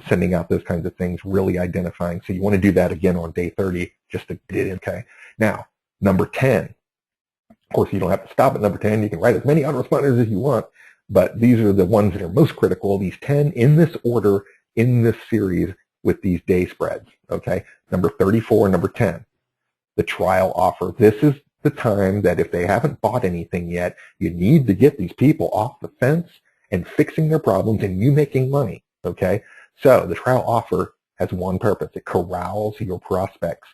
sending out those kinds of things, really identifying. So you want to do that again on day 30 just to get it. Okay. Now, number 10. Of course, you don't have to stop at number 10. You can write as many autoresponders as you want, but these are the ones that are most critical, these 10 in this order in this series with these day spreads. Okay. Number 34, number 10, the trial offer. This is the time that if they haven't bought anything yet, you need to get these people off the fence and fixing their problems and you making money. Okay. So the trial offer has one purpose. It corrals your prospects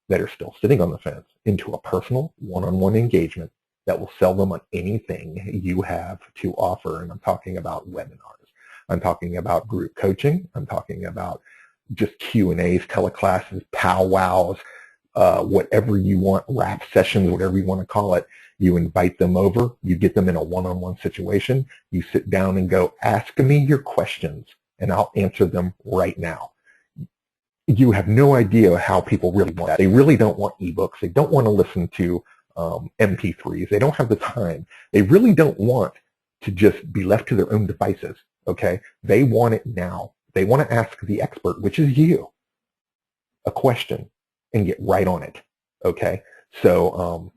that are still sitting on the fence into a personal one-on-one engagement that will sell them on anything you have to offer. And I'm talking about webinars. I'm talking about group coaching. I'm talking about just Q&As, teleclasses, powwows, whatever you want, rap sessions, whatever you want to call it. You invite them over. You get them in a one-on-one situation. You sit down and go, ask me your questions, and I'll answer them right now. You have no idea how people really want that. They really don't want ebooks. They don't want to listen to MP3s. They don't have the time. They really don't want to just be left to their own devices, okay? They want it now. They want to ask the expert, which is you, a question and get right on it, okay? So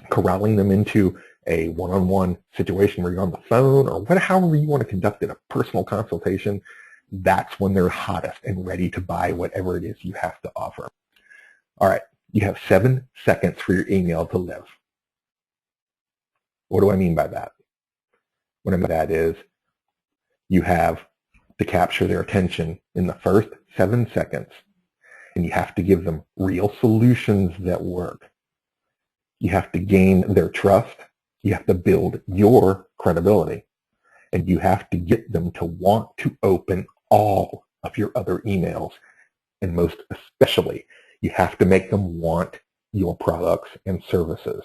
corralling them into a one-on-one situation where you're on the phone or however you want to conduct it, a personal consultation, that's when they're hottest and ready to buy whatever it is you have to offer. All right, you have 7 seconds for your email to live. What do I mean by that? What I mean by that is you have to capture their attention in the first 7 seconds, and you have to give them real solutions that work. You have to gain their trust. You have to build your credibility, and you have to get them to want to open all of your other emails, and most especially, you have to make them want your products and services.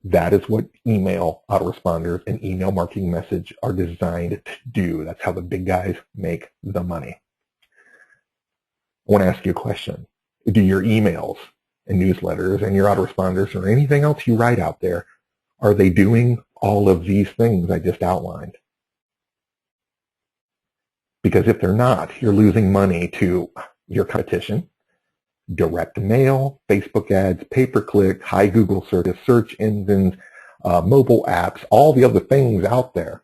That is what email autoresponders and email marketing message are designed to do. That's how the big guys make the money. I want to ask you a question. Do your emails and newsletters and your autoresponders or anything else you write out there, are they doing all of these things I just outlined? Because if they're not, you're losing money to your competition, direct mail, Facebook ads, pay-per-click, high Google search engines, mobile apps, all the other things out there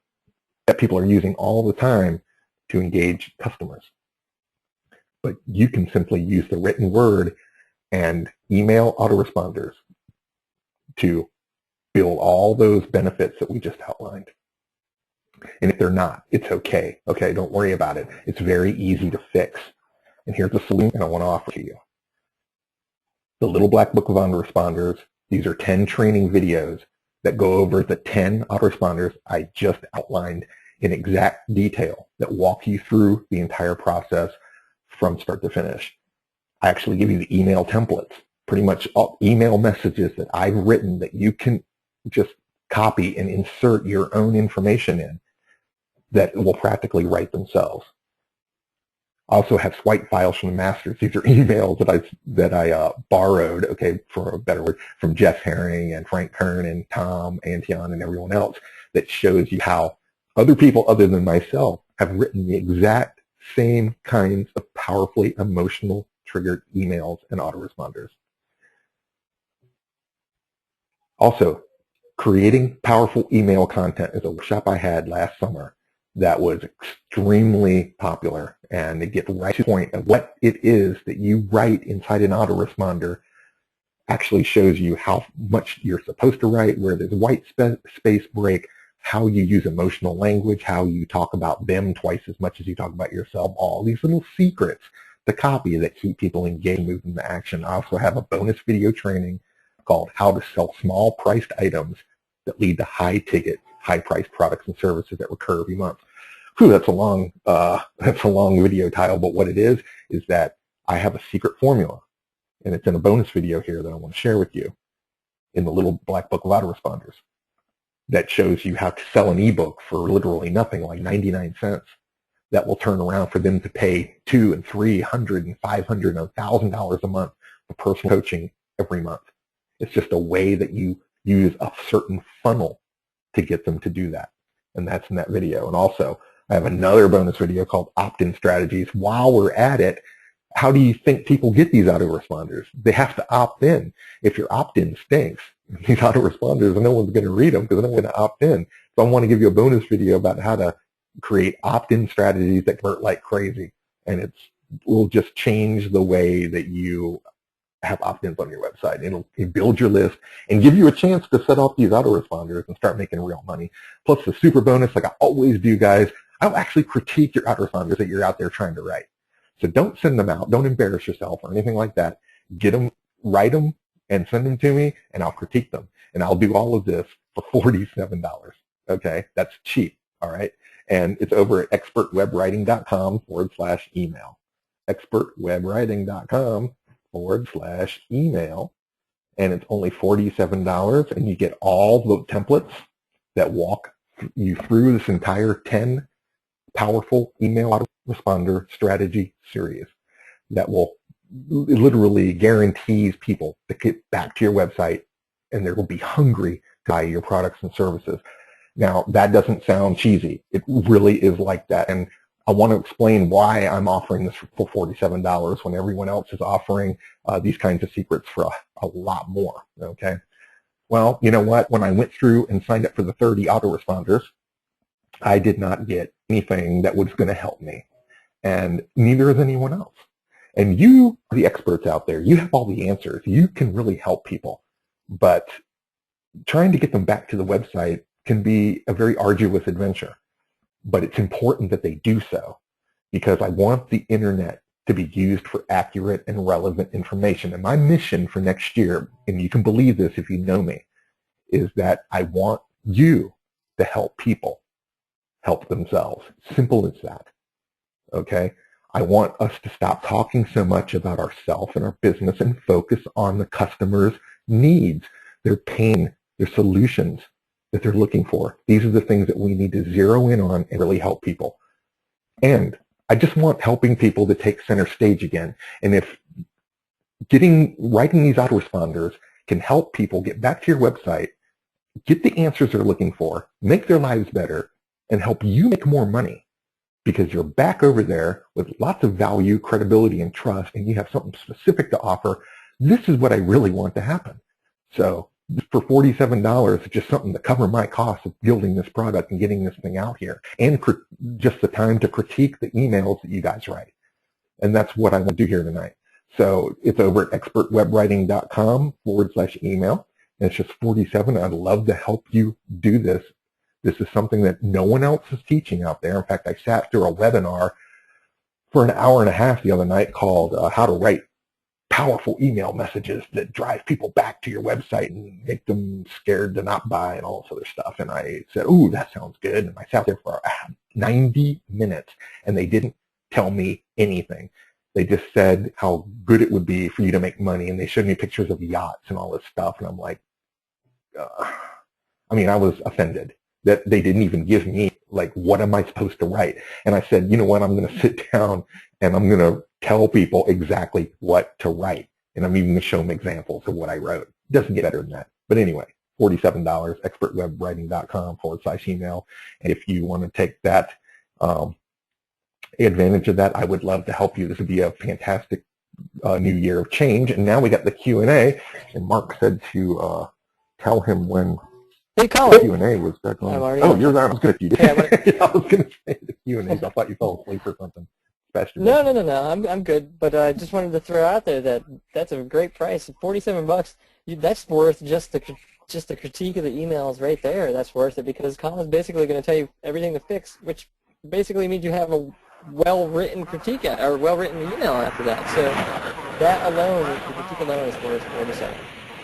that people are using all the time to engage customers. But you can simply use the written word and email autoresponders to build all those benefits that we just outlined. And if they're not, it's okay. Okay, don't worry about it. It's very easy to fix. And here's the solution I want to offer to you. The Little Black Book of Autoresponders, these are 10 training videos that go over the 10 autoresponders I just outlined in exact detail that walk you through the entire process from start to finish. I actually give you the email templates, pretty much all email messages that I've written that you can just copy and insert your own information in that will practically write themselves. I also have swipe files from the masters. These are emails that I borrowed, okay, for a better word, from Jeff Herring and Frank Kern and Tom Antion and everyone else that shows you how other people other than myself have written the exact same kinds of powerfully emotional triggered emails and autoresponders. Also, creating powerful email content is a workshop I had last summer that was extremely popular, and to get right to the point of what it is that you write inside an autoresponder actually shows you how much you're supposed to write, where there's white space break, how you use emotional language, how you talk about them twice as much as you talk about yourself, all these little secrets to copy that keep people engaged, moving to action. I also have a bonus video training called How to Sell Small Priced Items that lead to high ticket, high priced products and services that recur every month. Whew, that's a long video title, but what it is that I have a secret formula, and it's in a bonus video here that I want to share with you in the Little Black Book of Autoresponders that shows you how to sell an ebook for literally nothing, like 99 cents, that will turn around for them to pay $200 and $300 and $500 and $1,000 a month for personal coaching every month. It's just a way that you use a certain funnel to get them to do that. And that's in that video. And also, I have another bonus video called Opt-in Strategies. While we're at it, how do you think people get these autoresponders? They have to opt in. If your opt-in stinks, these autoresponders, no one's going to read them because no one's going to opt in. So I want to give you a bonus video about how to create opt-in strategies that convert like crazy. And it will just change the way that you have opt-ins on your website. It'll build your list and give you a chance to set off these autoresponders and start making real money. Plus the super bonus, like I always do, guys, I'll actually critique your autoresponders that you're out there trying to write. So don't send them out. Don't embarrass yourself or anything like that. Get them, write them, and send them to me, and I'll critique them. And I'll do all of this for $47. Okay? That's cheap. All right? And it's over at expertwebwriting.com/email. expertwebwriting.com/email. And it's only $47, and you get all the templates that walk you through this entire 10 powerful email autoresponder strategy series that will literally guarantees people to get back to your website, and they will be hungry to buy your products and services. Now, that doesn't sound cheesy. It really is like that. And I want to explain why I'm offering this for $47 when everyone else is offering these kinds of secrets for a lot more, okay? Well, you know what? When I went through and signed up for the 30 autoresponders, I did not get anything that was going to help me, and neither is anyone else. And you are the experts out there. You have all the answers. You can really help people, but trying to get them back to the website can be a very arduous adventure. But it's important that they do so, because I want the internet to be used for accurate and relevant information. And my mission for next year, and you can believe this if you know me, is that I want you to help people help themselves. Simple as that. Okay? I want us to stop talking so much about ourselves and our business and focus on the customer's needs, their pain, They're solutions that they're looking for. These are the things that we need to zero in on and really help people. And I just want helping people to take center stage again. And if writing these autoresponders can help people get back to your website, get the answers they're looking for, make their lives better, and help you make more money because you're back over there with lots of value, credibility, and trust, and you have something specific to offer, this is what I really want to happen. So for $47, it's just something to cover my costs of building this product and getting this thing out here, and just the time to critique the emails that you guys write. And that's what I want to do here tonight. So it's over at expertwebwriting.com/email. And it's just $47. I'd love to help you do this. This is something that no one else is teaching out there. In fact, I sat through a webinar for an hour and a half the other night called How to Write Powerful Email Messages That Drive People Back to Your Website and Make Them Scared to Not Buy and all this other stuff. And I said, ooh, that sounds good. And I sat there for 90 minutes, and they didn't tell me anything. They just said how good it would be for you to make money, and they showed me pictures of yachts and all this stuff, and I'm like, I mean, I was offended that they didn't even give me, like, what am I supposed to write? And I said, you know what, I'm going to sit down and I'm going to tell people exactly what to write, and I'm even going to show them examples of what I wrote. It doesn't get better than that. But anyway, $47, expertwebwriting.com/email, and if you want to take that advantage of that, I would love to help you. This would be a fantastic new year of change. And now we got the Q&A, and Mark said to tell him when Hey, Colin. the Q&A was back on. Oh, you're there. I was going to Yeah, I was going to say the Q&A. I thought you fell asleep or something. No. I'm good. But I just wanted to throw out there that that's a great price. $47. That's worth just the critique of the emails right there. That's worth it, because Colin's basically going to tell you everything to fix, which basically means you have a well-written critique or well-written email after that. So that alone, the critique alone, is worth $47.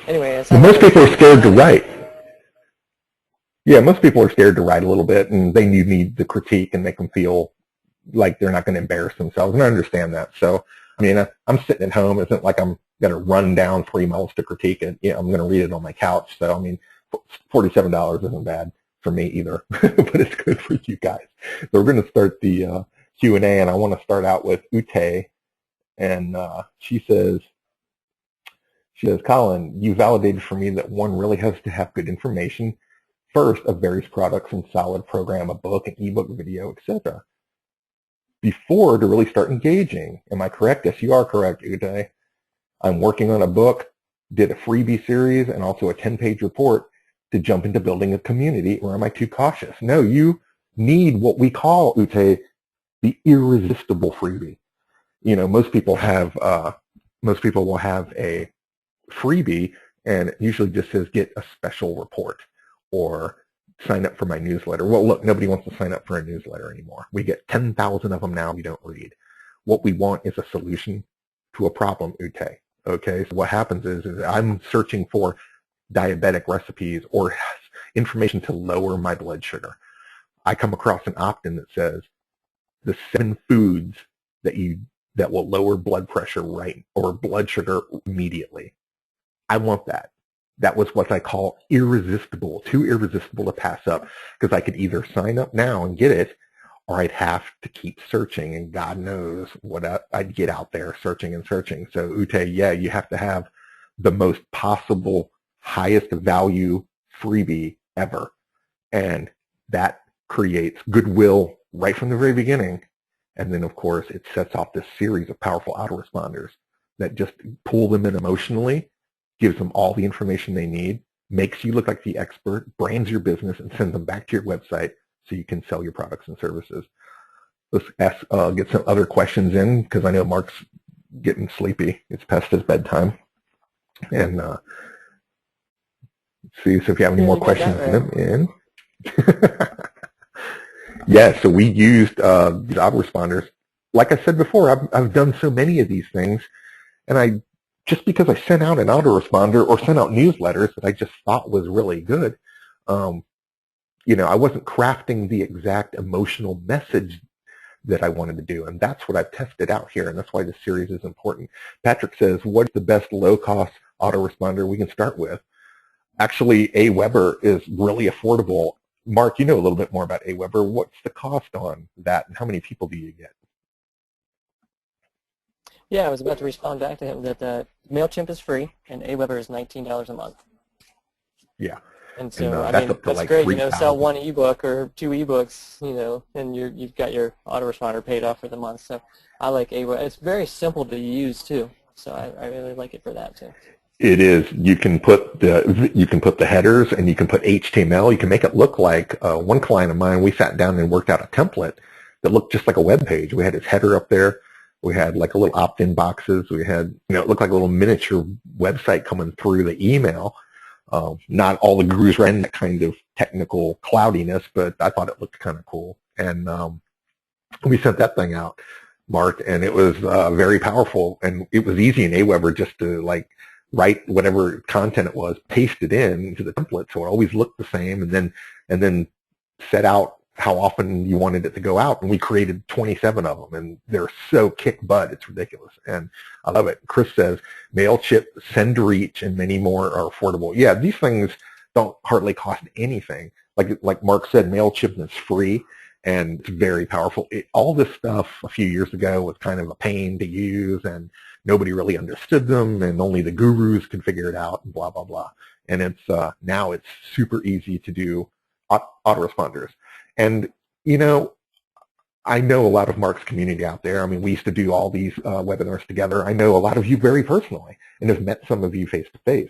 Anyway, most people are scared to write. Yeah, most people are scared to write a little bit, and they need the critique and make them feel like they're not going to embarrass themselves, and I understand that. So, I mean, I'm sitting at home. It's not like I'm going to run down 3 miles to critique it. I'm going to read it on my couch. So, I mean, $47 isn't bad for me either, but it's good for you guys. So we're going to start the Q&A, and I want to start out with Ute, and she says, Colin, you validated for me that one really has to have good information first of various products and solid program, a book, an ebook, video, etc. before to really start engaging. Am I correct? Yes, you are correct, Ute. I'm working on a book, did a freebie series, and also a 10-page report to jump into building a community, or am I too cautious? No, you need what we call, Ute, the irresistible freebie. Most people will have a freebie, and it usually just says get a special report or sign up for my newsletter. Well, look, nobody wants to sign up for a newsletter anymore. We get 10,000 of them now we don't read. What we want is a solution to a problem, Ute. Okay, so what happens is I'm searching for diabetic recipes or information to lower my blood sugar. I come across an opt-in that says the 7 foods that will lower blood pressure or blood sugar immediately. I want that. That was what I call irresistible, too irresistible to pass up, because I could either sign up now and get it, or I'd have to keep searching, and God knows what I'd get out there searching and searching. So Ute, yeah, you have to have the most possible, highest value freebie ever, and that creates goodwill right from the very beginning. And then, of course, it sets off this series of powerful autoresponders that just pull them in emotionally, gives them all the information they need, makes you look like the expert, brands your business, and sends them back to your website so you can sell your products and services. Let's get some other questions in, because I know Mark's getting sleepy. It's past his bedtime. And let's see, so if you have any more questions, get them in. Yeah, so we used these autoresponders. Like I said before, I've done so many of these things, and just because I sent out an autoresponder or sent out newsletters that I just thought was really good, I wasn't crafting the exact emotional message that I wanted to do, and that's what I've tested out here, and that's why this series is important. Patrick says, what's the best low-cost autoresponder we can start with? Actually, Aweber is really affordable. Mark, you know a little bit more about Aweber. What's the cost on that, and how many people do you get? Yeah, I was about to respond back to him that MailChimp is free and Aweber is $19 a month. Yeah, And and so, I that's mean, up to that's like great, sell 3,000. one ebook or 2 ebooks, and you've got your autoresponder paid off for the month. So I like Aweber. It's very simple to use, too. So I really like it for that, too. It is. You can put the headers, and you can put HTML. You can make it look like one client of mine. We sat down and worked out a template that looked just like a web page. We had his header up there. We had like a little opt-in boxes. We had, it looked like a little miniature website coming through the email. Not all the gurus ran that kind of technical cloudiness, but I thought it looked kind of cool. And we sent that thing out, Mark, and it was very powerful. And it was easy in Aweber just to like write whatever content it was, paste it into the template so it always looked the same, and then set out how often you wanted it to go out. And we created 27 of them, and they're so kick butt, it's ridiculous. And I love it. Chris says, MailChimp, SendReach, and many more are affordable. Yeah, these things don't hardly cost anything. Like Mark said, MailChimp is free, and it's very powerful. All this stuff a few years ago was kind of a pain to use, and nobody really understood them, and only the gurus could figure it out, and blah, blah, blah. And it's now it's super easy to do autoresponders. And, I know a lot of Mark's community out there. I mean, we used to do all these webinars together. I know a lot of you very personally and have met some of you face to face.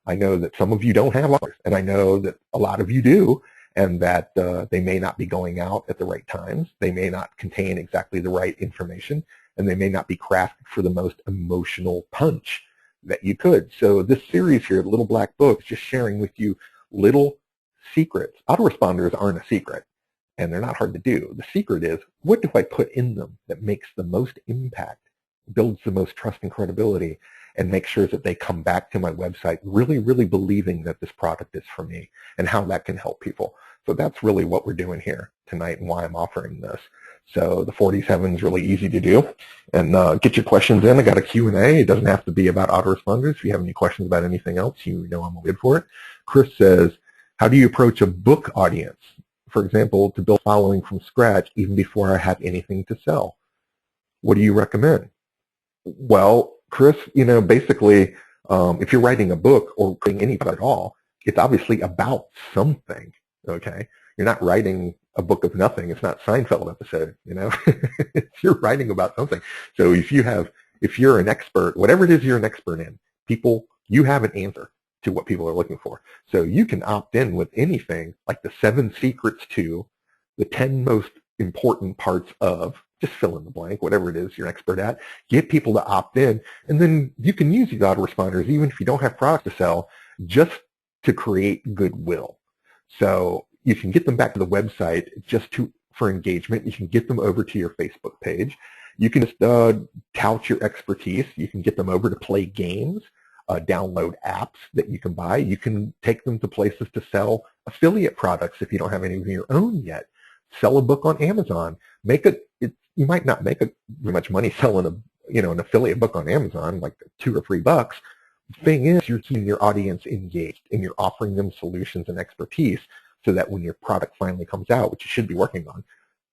I know that some of you don't have others, and I know that a lot of you do, and that they may not be going out at the right times. They may not contain exactly the right information, and they may not be crafted for the most emotional punch that you could. So this series here, the Little Black Book, is just sharing with you little secrets. Autoresponders aren't a secret, and they're not hard to do. The secret is, what do I put in them that makes the most impact, builds the most trust and credibility, and make sure that they come back to my website really, really believing that this product is for me, and how that can help people. So that's really what we're doing here tonight and why I'm offering this. So the 47 is really easy to do. And get your questions in. I got a Q&A. It doesn't have to be about autoresponders. If you have any questions about anything else, you know I'm good for it. Chris says, how do you approach a book audience? For example, to build following from scratch even before I have anything to sell. What do you recommend? Well, Chris, basically, if you're writing a book or creating any book at all, it's obviously about something, okay? You're not writing a book of nothing. It's not Seinfeld episode, You're writing about something. So if you're an expert, whatever it is you're an expert in, you have an answer to what people are looking for. So you can opt in with anything like the 7 secrets to, the 10 most important parts of, just fill in the blank, whatever it is you're an expert at, get people to opt in, and then you can use these autoresponders even if you don't have product to sell, just to create goodwill. So you can get them back to the website for engagement. You can get them over to your Facebook page. You can just tout your expertise. You can get them over to play games, download apps that you can buy. You can take them to places to sell affiliate products if you don't have any of your own yet. Sell a book on Amazon. You might not make very much money selling an affiliate book on Amazon, like $2 or $3. The thing is, you're keeping your audience engaged, and you're offering them solutions and expertise so that when your product finally comes out, which you should be working on,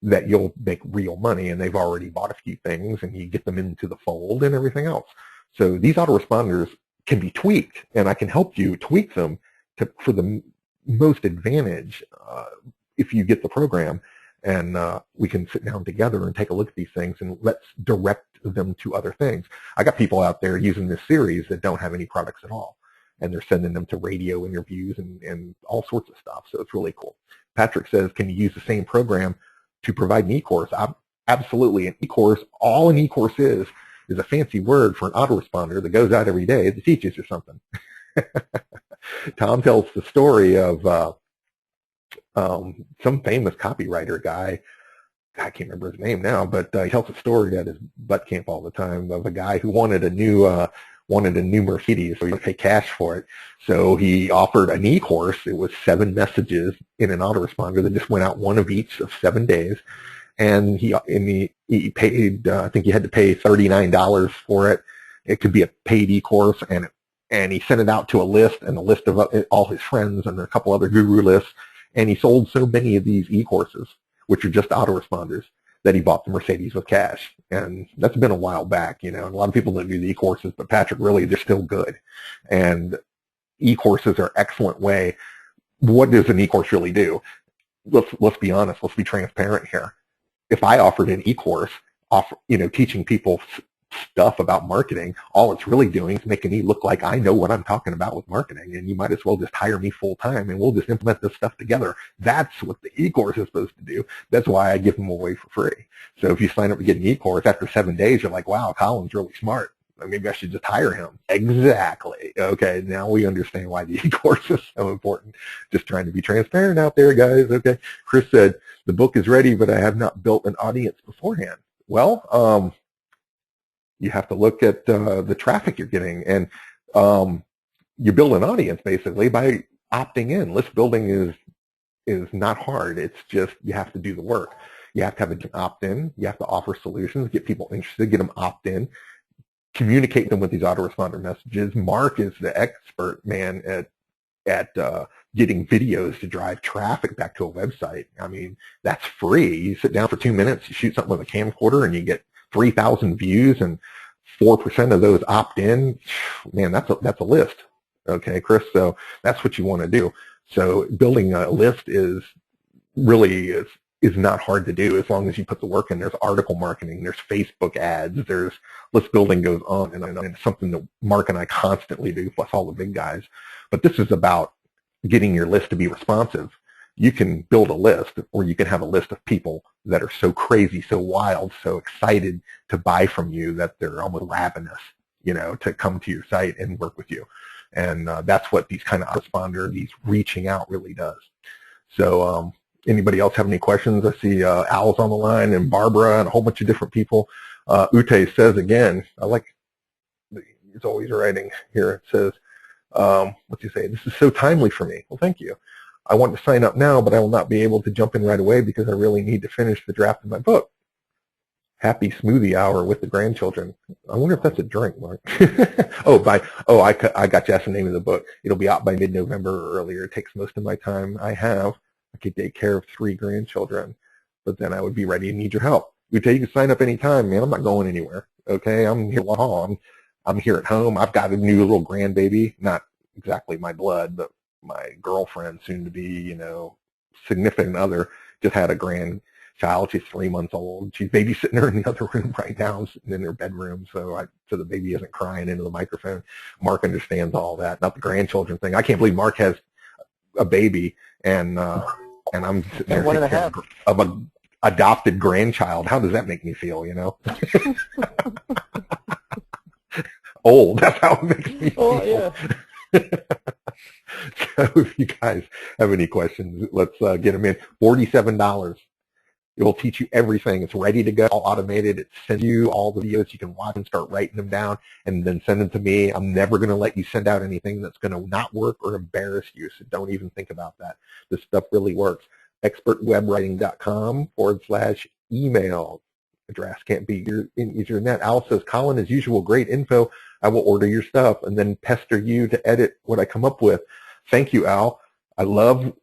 that you'll make real money, and they've already bought a few things, and you get them into the fold and everything else. So these autoresponders can be tweaked, and I can help you tweak them for the most advantage if you get the program, and we can sit down together and take a look at these things, and let's direct them to other things. I got people out there using this series that don't have any products at all, and they're sending them to radio interviews and all sorts of stuff, so it's really cool. Patrick says, can you use the same program to provide an e-course? Absolutely. An e-course, all an e-course is a fancy word for an autoresponder that goes out every day that teaches you something. Tom tells the story of some famous copywriter guy. I can't remember his name now, but he tells a story at his butt camp all the time of a guy who wanted a new Mercedes, so he had to pay cash for it. So he offered an e-course. It was 7 messages in an autoresponder that just went out one of each of 7 days. And he paid, I think he had to pay $39 for it. It could be a paid e-course, and and he sent it out to a list and a list of all his friends and a couple other guru lists. And he sold so many of these e-courses, which are just autoresponders, that he bought the Mercedes with cash. And that's been a while back, and a lot of people don't do the e-courses, but Patrick, really, they're still good. And e-courses are an excellent way. What does an e-course really do? Let's be honest. Let's be transparent here. If I offered an e-course, teaching people stuff about marketing, all it's really doing is making me look like I know what I'm talking about with marketing, and you might as well just hire me full time and we'll just implement this stuff together. That's what the e-course is supposed to do. That's why I give them away for free. So if you sign up to get an e-course, after 7 days, you're like, wow, Colin's really smart. Maybe I should just hire him. Exactly. Okay, now we understand why the e-course is so important. Just trying to be transparent out there, guys. Okay. Chris said, the book is ready, but I have not built an audience beforehand. Well, you have to look at the traffic you're getting, and you build an audience basically by opting in. List building is not hard. It's just you have to do the work. You have to have an opt-in. You have to offer solutions, get people interested, get them opt-in, communicate them with these autoresponder messages. Mark is the expert, man, at getting videos to drive traffic back to a website. I mean, that's free. You sit down for 2 minutes, you shoot something with a camcorder, and you get 3,000 views, and 4% of those opt in. Man, that's a list. Okay, Chris. So that's what you want to do. So building a list is not hard to do as long as you put the work in. There's article marketing, there's Facebook ads, there's list building goes on and on. It's something that Mark and I constantly do, plus all the big guys. But this is about getting your list to be responsive. You can build a list, or you can have a list of people that are so crazy, so wild, so excited to buy from you that they're almost ravenous, to come to your site and work with you. And that's what these kind of autoresponder, these reaching out really does. So anybody else have any questions? I see Al's on the line, and Barbara, and a whole bunch of different people. Ute says again, I like, he's always writing here. It says, what do you say? This is so timely for me. Well, thank you. I want to sign up now, but I will not be able to jump in right away because I really need to finish the draft of my book. Happy smoothie hour with the grandchildren. I wonder if that's a drink, Mark. I got you. That's the name of the book. It'll be out by mid-November or earlier. It takes most of my time. I could take care of 3 grandchildren, but then I would be ready to need your help. You can sign up anytime, man. I'm not going anywhere. Okay, I'm here long. I'm here at home. I've got a new little grandbaby, not exactly my blood, but my girlfriend, soon to be, significant other, just had a grandchild. She's 3 months old. She's babysitting her in the other room right now, sitting in her bedroom, so the baby isn't crying into the microphone. Mark understands all that, not the grandchildren thing. I can't believe Mark has a baby, and I'm sitting there taking care of an adopted grandchild. How does that make me feel, Old. That's how it makes me feel. Oh, yeah. So if you guys have any questions, let's get them in. $47. It will teach you everything. It's ready to go, all automated. It sends you all the videos you can watch and start writing them down and then send them to me. I'm never going to let you send out anything that's going to not work or embarrass you, so don't even think about that. This stuff really works. expertwebwriting.com/email. Address can't be easier than that. Al says, Colin, as usual, great info. I will order your stuff and then pester you to edit what I come up with. Thank you, Al. I know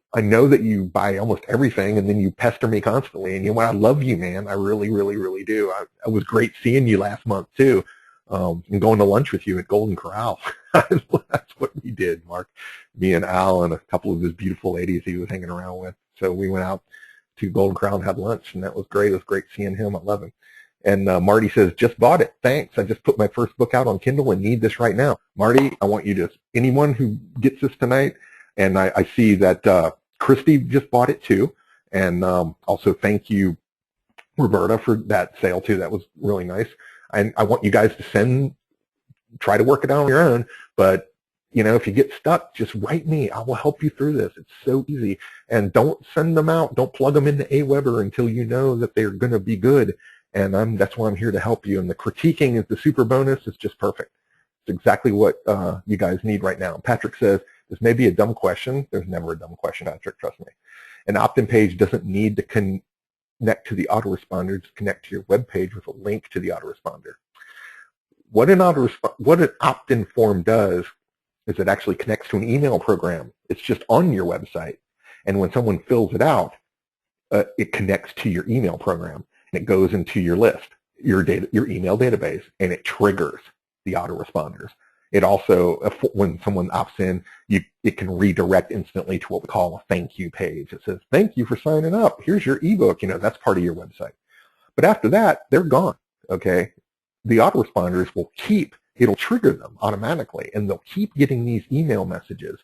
that you buy almost everything and then you pester me constantly. And I love you, man. I really, really, really do. It was great seeing you last month, too, and going to lunch with you at Golden Corral. That's what we did, Mark. Me and Al and a couple of his beautiful ladies he was hanging around with. So we went out to Golden Corral and had lunch, and that was great. It was great seeing him. I love him. And Marty says, just bought it. Thanks. I just put my first book out on Kindle and need this right now. Marty, I want you to, anyone who gets this tonight, and I see that Christy just bought it too. And also thank you, Roberta, for that sale too. That was really nice. And I want you guys to try to work it out on your own, but if you get stuck, just write me. I will help you through this. It's so easy. And don't send them out. Don't plug them into Aweber until you know that they're going to be good. And that's why I'm here to help you. And the critiquing is the super bonus. It's just perfect. It's exactly what you guys need right now. Patrick says, this may be a dumb question. There's never a dumb question, Patrick, trust me. An opt-in page doesn't need to connect to the autoresponder. Just connect to your web page with a link to the autoresponder. What an opt-in form does is it actually connects to an email program. It's just on your website. And when someone fills it out, it connects to your email program, and it goes into your list, your email database, and it triggers the autoresponders. It also, when someone opts in, it can redirect instantly to what we call a thank you page. It says, thank you for signing up. Here's your ebook. That's part of your website. But after that, they're gone, okay? The autoresponders will it'll trigger them automatically, and they'll keep getting these email messages,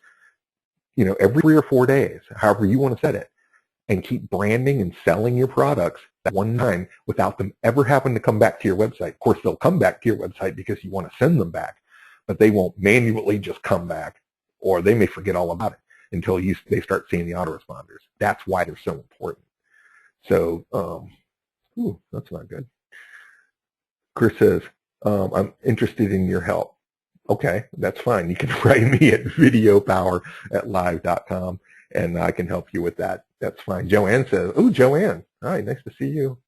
every 3 or 4 days, however you want to set it, and keep branding and selling your products that one time without them ever having to come back to your website. Of course, they'll come back to your website because you want to send them back, but they won't manually just come back, or they may forget all about it until they start seeing the autoresponders. That's why they're so important. So, that's not good. Chris says, I'm interested in your help. Okay, that's fine. You can write me at videopower@live.com, and I can help you with that. That's fine. Joanne says, oh, Joanne, hi, nice to see you.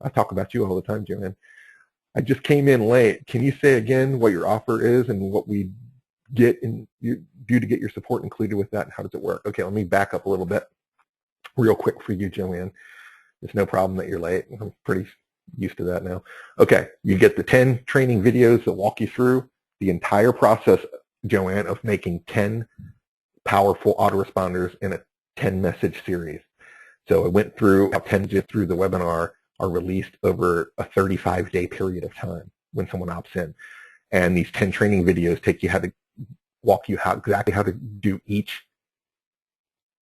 I talk about you all the time, Joanne. I just came in late. Can you say again what your offer is and what we do to get your support included with that, and how does it work? Okay, let me back up a little bit real quick for you, Joanne. It's no problem that you're late. I'm pretty used to that now. Okay, you get the 10 training videos that walk you through the entire process, Joanne, of making 10 powerful autoresponders in a 10-message series. So I went through how 10 just through the webinar are released over a 35-day period of time when someone opts in. And these 10 training videos walk you exactly how to do each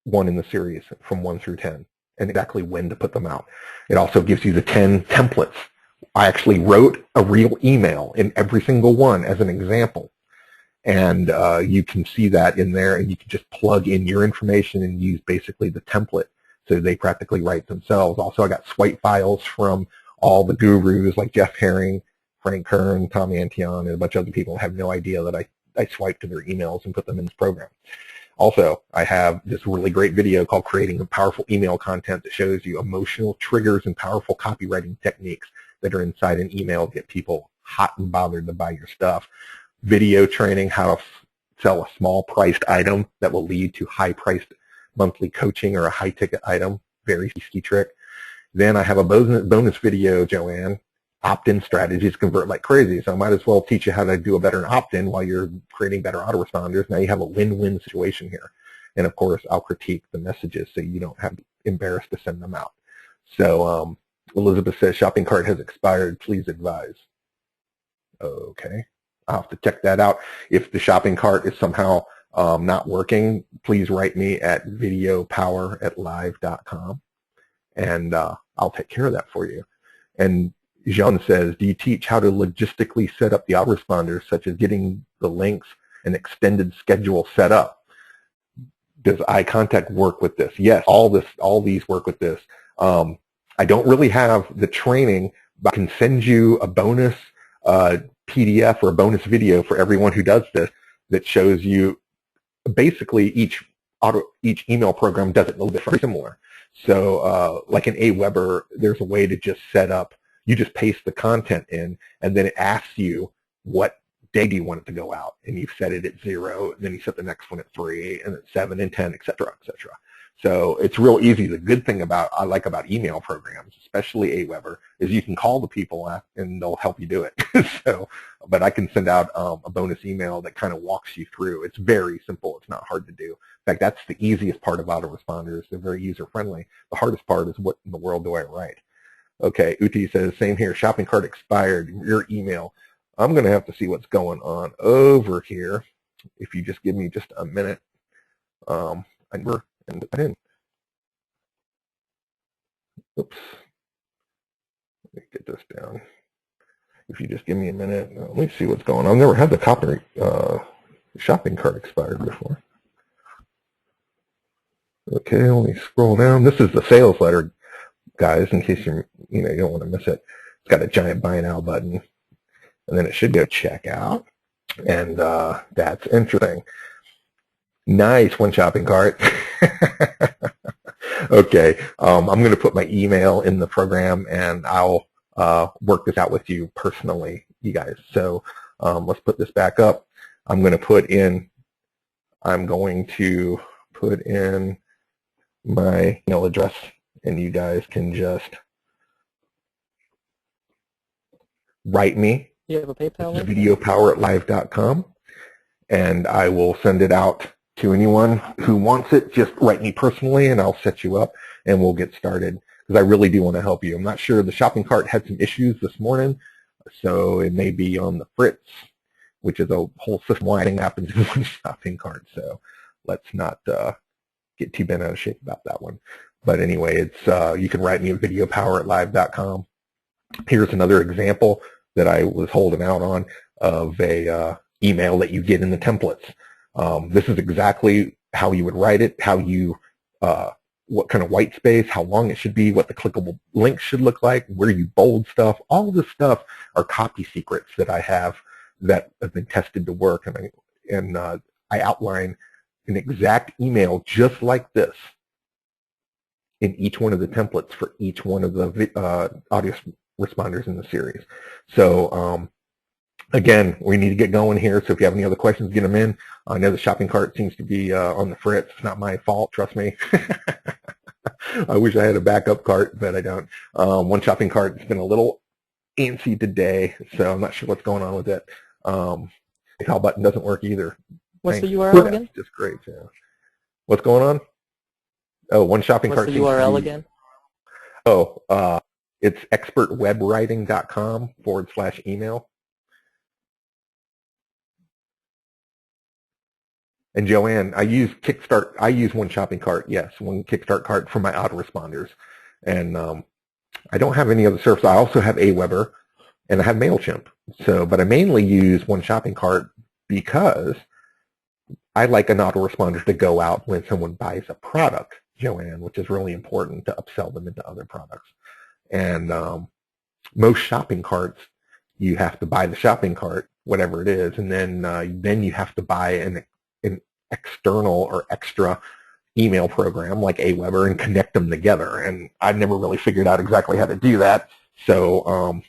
one in the series from 1 through 10. And exactly when to put them out. It also gives you the 10 templates. I actually wrote a real email in every single one as an example. And you can see that in there, and you can just plug in your information and use basically the template. So they practically write themselves. Also, I got swipe files from all the gurus like Jeff Herring, Frank Kern, Tom Antion, and a bunch of other people. Have no idea that I swiped to their emails and put them in this program. Also, I have this really great video called Creating a Powerful Email Content that shows you emotional triggers and powerful copywriting techniques that are inside an email to get people hot and bothered to buy your stuff. Video training how to sell a small priced item that will lead to high priced monthly coaching or a high ticket item. Very easy trick. Then I have a bonus video, Joanne, opt-in strategies convert like crazy. So I might as well teach you how to do a better opt-in while you're creating better autoresponders. Now you have a win-win situation here. And of course, I'll critique the messages so you don't have embarrassed to send them out. So Elizabeth says, shopping cart has expired. Please advise. Okay. I'll have to check that out. If the shopping cart is somehow not working, please write me at videopower@live.com, and I'll take care of that for you. And Jean says, do you teach how to logistically set up the autoresponders, such as getting the links and extended schedule set up? Does iContact work with this? Yes, all these work with this. I don't really have the training, but I can send you a bonus PDF or a bonus video for everyone who does this that shows you basically each email program does it a little bit similar. So like in Aweber, there's a way to just set up, you just paste the content in, and then it asks you what day do you want it to go out, and you've set it at 0, and then you set the next one at 3, and at 7 and 10, etc., etc. So it's real easy. The good thing I like about email programs, especially Aweber, is you can call the people and they'll help you do it. But I can send out a bonus email that kind of walks you through. It's very simple. It's not hard to do. In fact, that's the easiest part of autoresponders. They're very user-friendly. The hardest part is what in the world do I write? Okay, Uti says, same here. Shopping cart expired. Your email. I'm going to have to see what's going on over here. If you just give me just a minute. And put in. Oops. Let me get this down. If you just give me a minute, let me see what's going on. I've never had the shopping cart expired before. Okay, let me scroll down. This is the sales letter, guys, in case you don't want to miss it. It's got a giant buy now button, and then it should go check out, and that's interesting. Nice, one shopping cart. Okay, I'm going to put my email in the program, and I'll work this out with you personally, you guys. So let's put this back up. I'm going to put in my email address, and you guys can just write me. You have a PayPal link? videopower@live.com, and I will send it out to anyone who wants it. Just write me personally, and I'll set you up, and we'll get started, because I really do want to help you. I'm not sure. The shopping cart had some issues this morning, so it may be on the fritz, which is a whole system-wide thing that happens in one shopping cart. So let's not get too bent out of shape about that one. But anyway, it's you can write me at videopower@live.com. Here's another example that I was holding out on of a email that you get in the templates. This is exactly how you would write it, how you, what kind of white space, how long it should be, what the clickable links should look like, where you bold stuff. All of this stuff are copy secrets that I have that have been tested to work, and I outline an exact email just like this in each one of the templates for each one of the audio responders in the series. So again, we need to get going here. So if you have any other questions, get them in. I know the shopping cart seems to be on the fritz. It's not my fault, trust me. I wish I had a backup cart, but I don't. One shopping cart has been a little antsy today, so I'm not sure what's going on with it. The PayPal button doesn't work either. What's Thanks. the URL again? Just great. Yeah. What's going on? Oh, one shopping cart. What's the URL again? Oh, it's expertwebwriting.com/email. And Joanne, I use Kickstart. I use one shopping cart. Yes, one Kickstart cart for my autoresponders. And I don't have any other service. I also have Aweber, and I have MailChimp. So, but I mainly use one shopping cart because I like an autoresponder to go out when someone buys a product, Joanne, which is really important to upsell them into other products. And most shopping carts, you have to buy the shopping cart, whatever it is, and then you have to buy an external or extra email program like Aweber and connect them together. And I've never really figured out exactly how to do that. So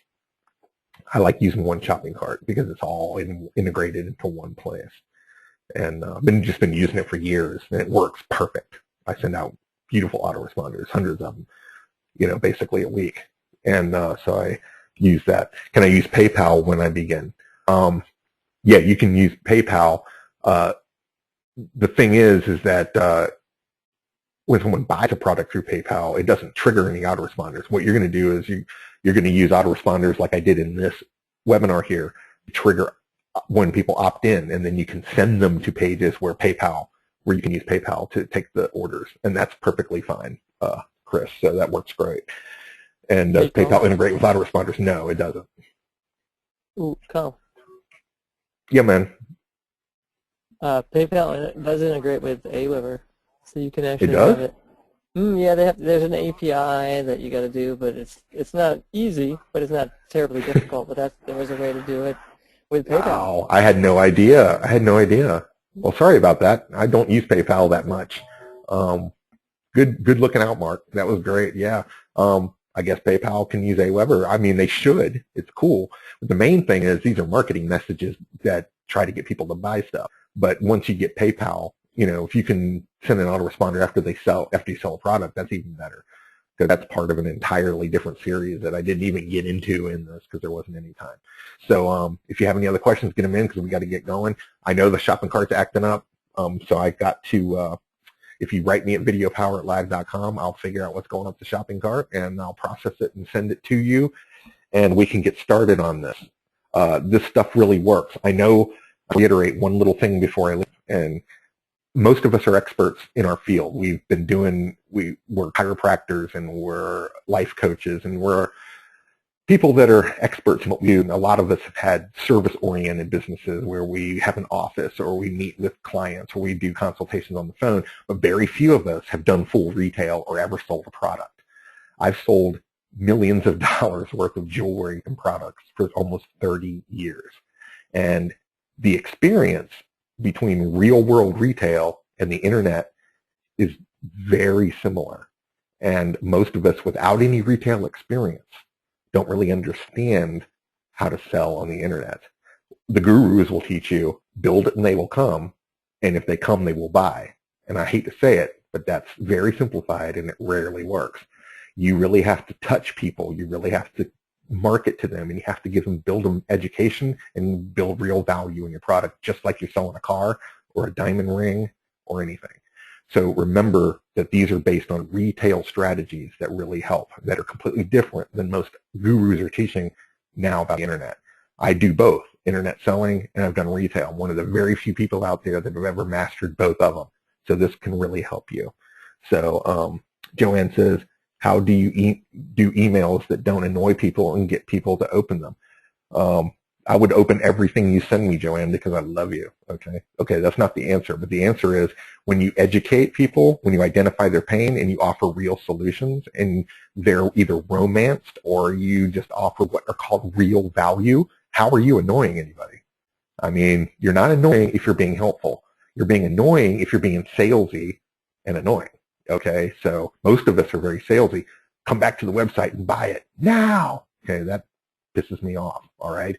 I like using one shopping cart because it's all integrated into one place. And I've just been using it for years, and it works perfect. I send out beautiful autoresponders, hundreds of them, basically a week. And so I use that. Can I use PayPal when I begin? Yeah, you can use PayPal. The thing is that when someone buys a product through PayPal, it doesn't trigger any autoresponders. What you're going to do is you're going to use autoresponders like I did in this webinar here to trigger when people opt in, and then you can send them to pages where you can use PayPal to take the orders, and that's perfectly fine, Chris. So that works great. And does PayPal integrate with autoresponders? No, it doesn't. Ooh, Kyle. Yeah, man. PayPal does integrate with Aweber, so you can actually It does? have it. Yeah, there's an API that you got to do, but it's not easy, but it's not terribly difficult. But there was a way to do it with PayPal. Wow, I had no idea. Well, sorry about that. I don't use PayPal that much. Good looking out, Mark. That was great. Yeah. I guess PayPal can use Aweber. I mean, they should. It's cool. But the main thing is these are marketing messages that try to get people to buy stuff. But once you get PayPal, if you can send an autoresponder after you sell a product, that's even better. Because that's part of an entirely different series that I didn't even get into in this because there wasn't any time. So if you have any other questions, get them in because we got to get going. I know the shopping cart's acting up, so I got to, if you write me at videopower@live.com, I'll figure out what's going up the shopping cart, and I'll process it and send it to you, and we can get started on this. This stuff really works. I know, I'll reiterate one little thing before I leave, and most of us are experts in our field. We're chiropractors, and we're life coaches, and we're people that are experts in what we do. A lot of us have had service-oriented businesses where we have an office or we meet with clients or we do consultations on the phone, but very few of us have done full retail or ever sold a product. I've sold millions of dollars worth of jewelry and products for almost 30 years. And the experience between real-world retail and the internet is very similar. And most of us without any retail experience don't really understand how to sell on the internet. the gurus will teach you, build it and they will come, and if they come, they will buy. And I hate to say it, but that's very simplified and it rarely works. You really have to touch people. You really have to market to them, and you have to build them education and build real value in your product, just like you're selling a car or a diamond ring or anything. So remember that these are based on retail strategies that really help, that are completely different than most gurus are teaching now about the internet. I do both, internet selling and I've done retail. I'm one of the very few people out there that have ever mastered both of them. So this can really help you. So Joanne says, how do you do emails that don't annoy people and get people to open them? I would open everything you send me, Joanne, because I love you. Okay, that's not the answer, but the answer is when you educate people, when you identify their pain and you offer real solutions, and they're either romanced or you just offer what are called real value. How are you annoying anybody? I mean, you're not annoying if you're being helpful. You're being annoying if you're being salesy and annoying. Okay, so most of us are very salesy. Come back to the website and buy it now. Okay, that pisses me off. All right,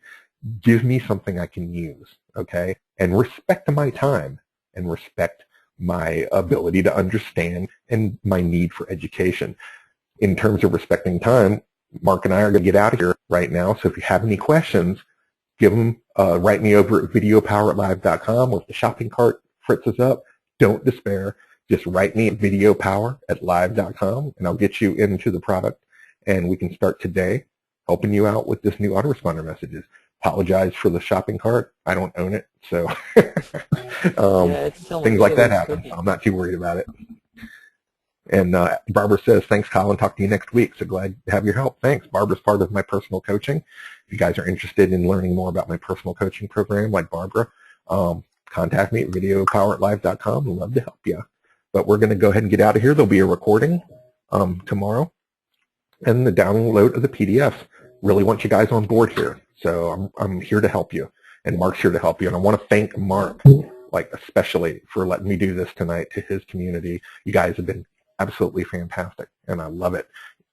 give me something I can use. Okay, and respect my time and respect my ability to understand and my need for education. In terms of respecting time, Mark and I are going to get out of here right now. So if you have any questions, give them, write me over at videopower@live.com, or if the shopping cart fritzes up, don't despair. Just write me at videopower@live.com, and I'll get you into the product, and we can start today helping you out with this new autoresponder messages. Apologize for the shopping cart. I don't own it, so things like that happen. I'm not too worried about it. And Barbara says, thanks, Colin. Talk to you next week. So glad to have your help. Thanks. Barbara's part of my personal coaching. If you guys are interested in learning more about my personal coaching program, like Barbara, contact me at videopower@live.com. I'd love to help you. But we're going to go ahead and get out of here. There'll be a recording tomorrow and the download of the PDF. Really want you guys on board here. So I'm here to help you, and Mark's here to help you. And I want to thank Mark, like especially, for letting me do this tonight to his community. You guys have been absolutely fantastic, and I love it.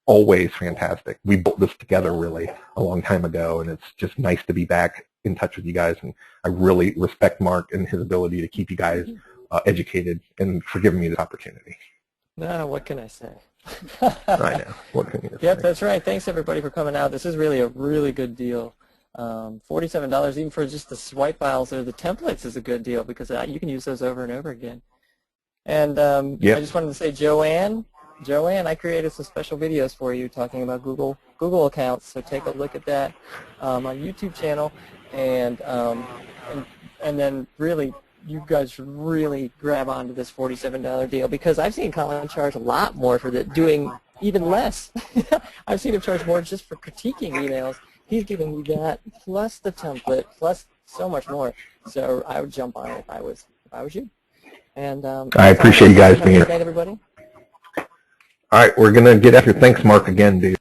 Always fantastic. We built this together really a long time ago, and it's just nice to be back in touch with you guys. And I really respect Mark and his ability to keep you guys educated, and for giving me this opportunity. No, what can I say? I know. What can you say? Yep, that's right. Thanks everybody for coming out. This is really a really good deal. $47 even for just the swipe files or the templates is a good deal, because you can use those over and over again. And I just wanted to say, Joanne, I created some special videos for you talking about Google accounts. So take a look at that on my YouTube channel, and then really, you guys should really grab onto this $47 deal, because I've seen Colin charge a lot more for doing even less. I've seen him charge more just for critiquing emails. He's giving you that plus the template plus so much more. So I would jump on it if I was you. And I appreciate you guys being here. Everybody. All right, we're gonna get after. Thanks, Mark, again, dude.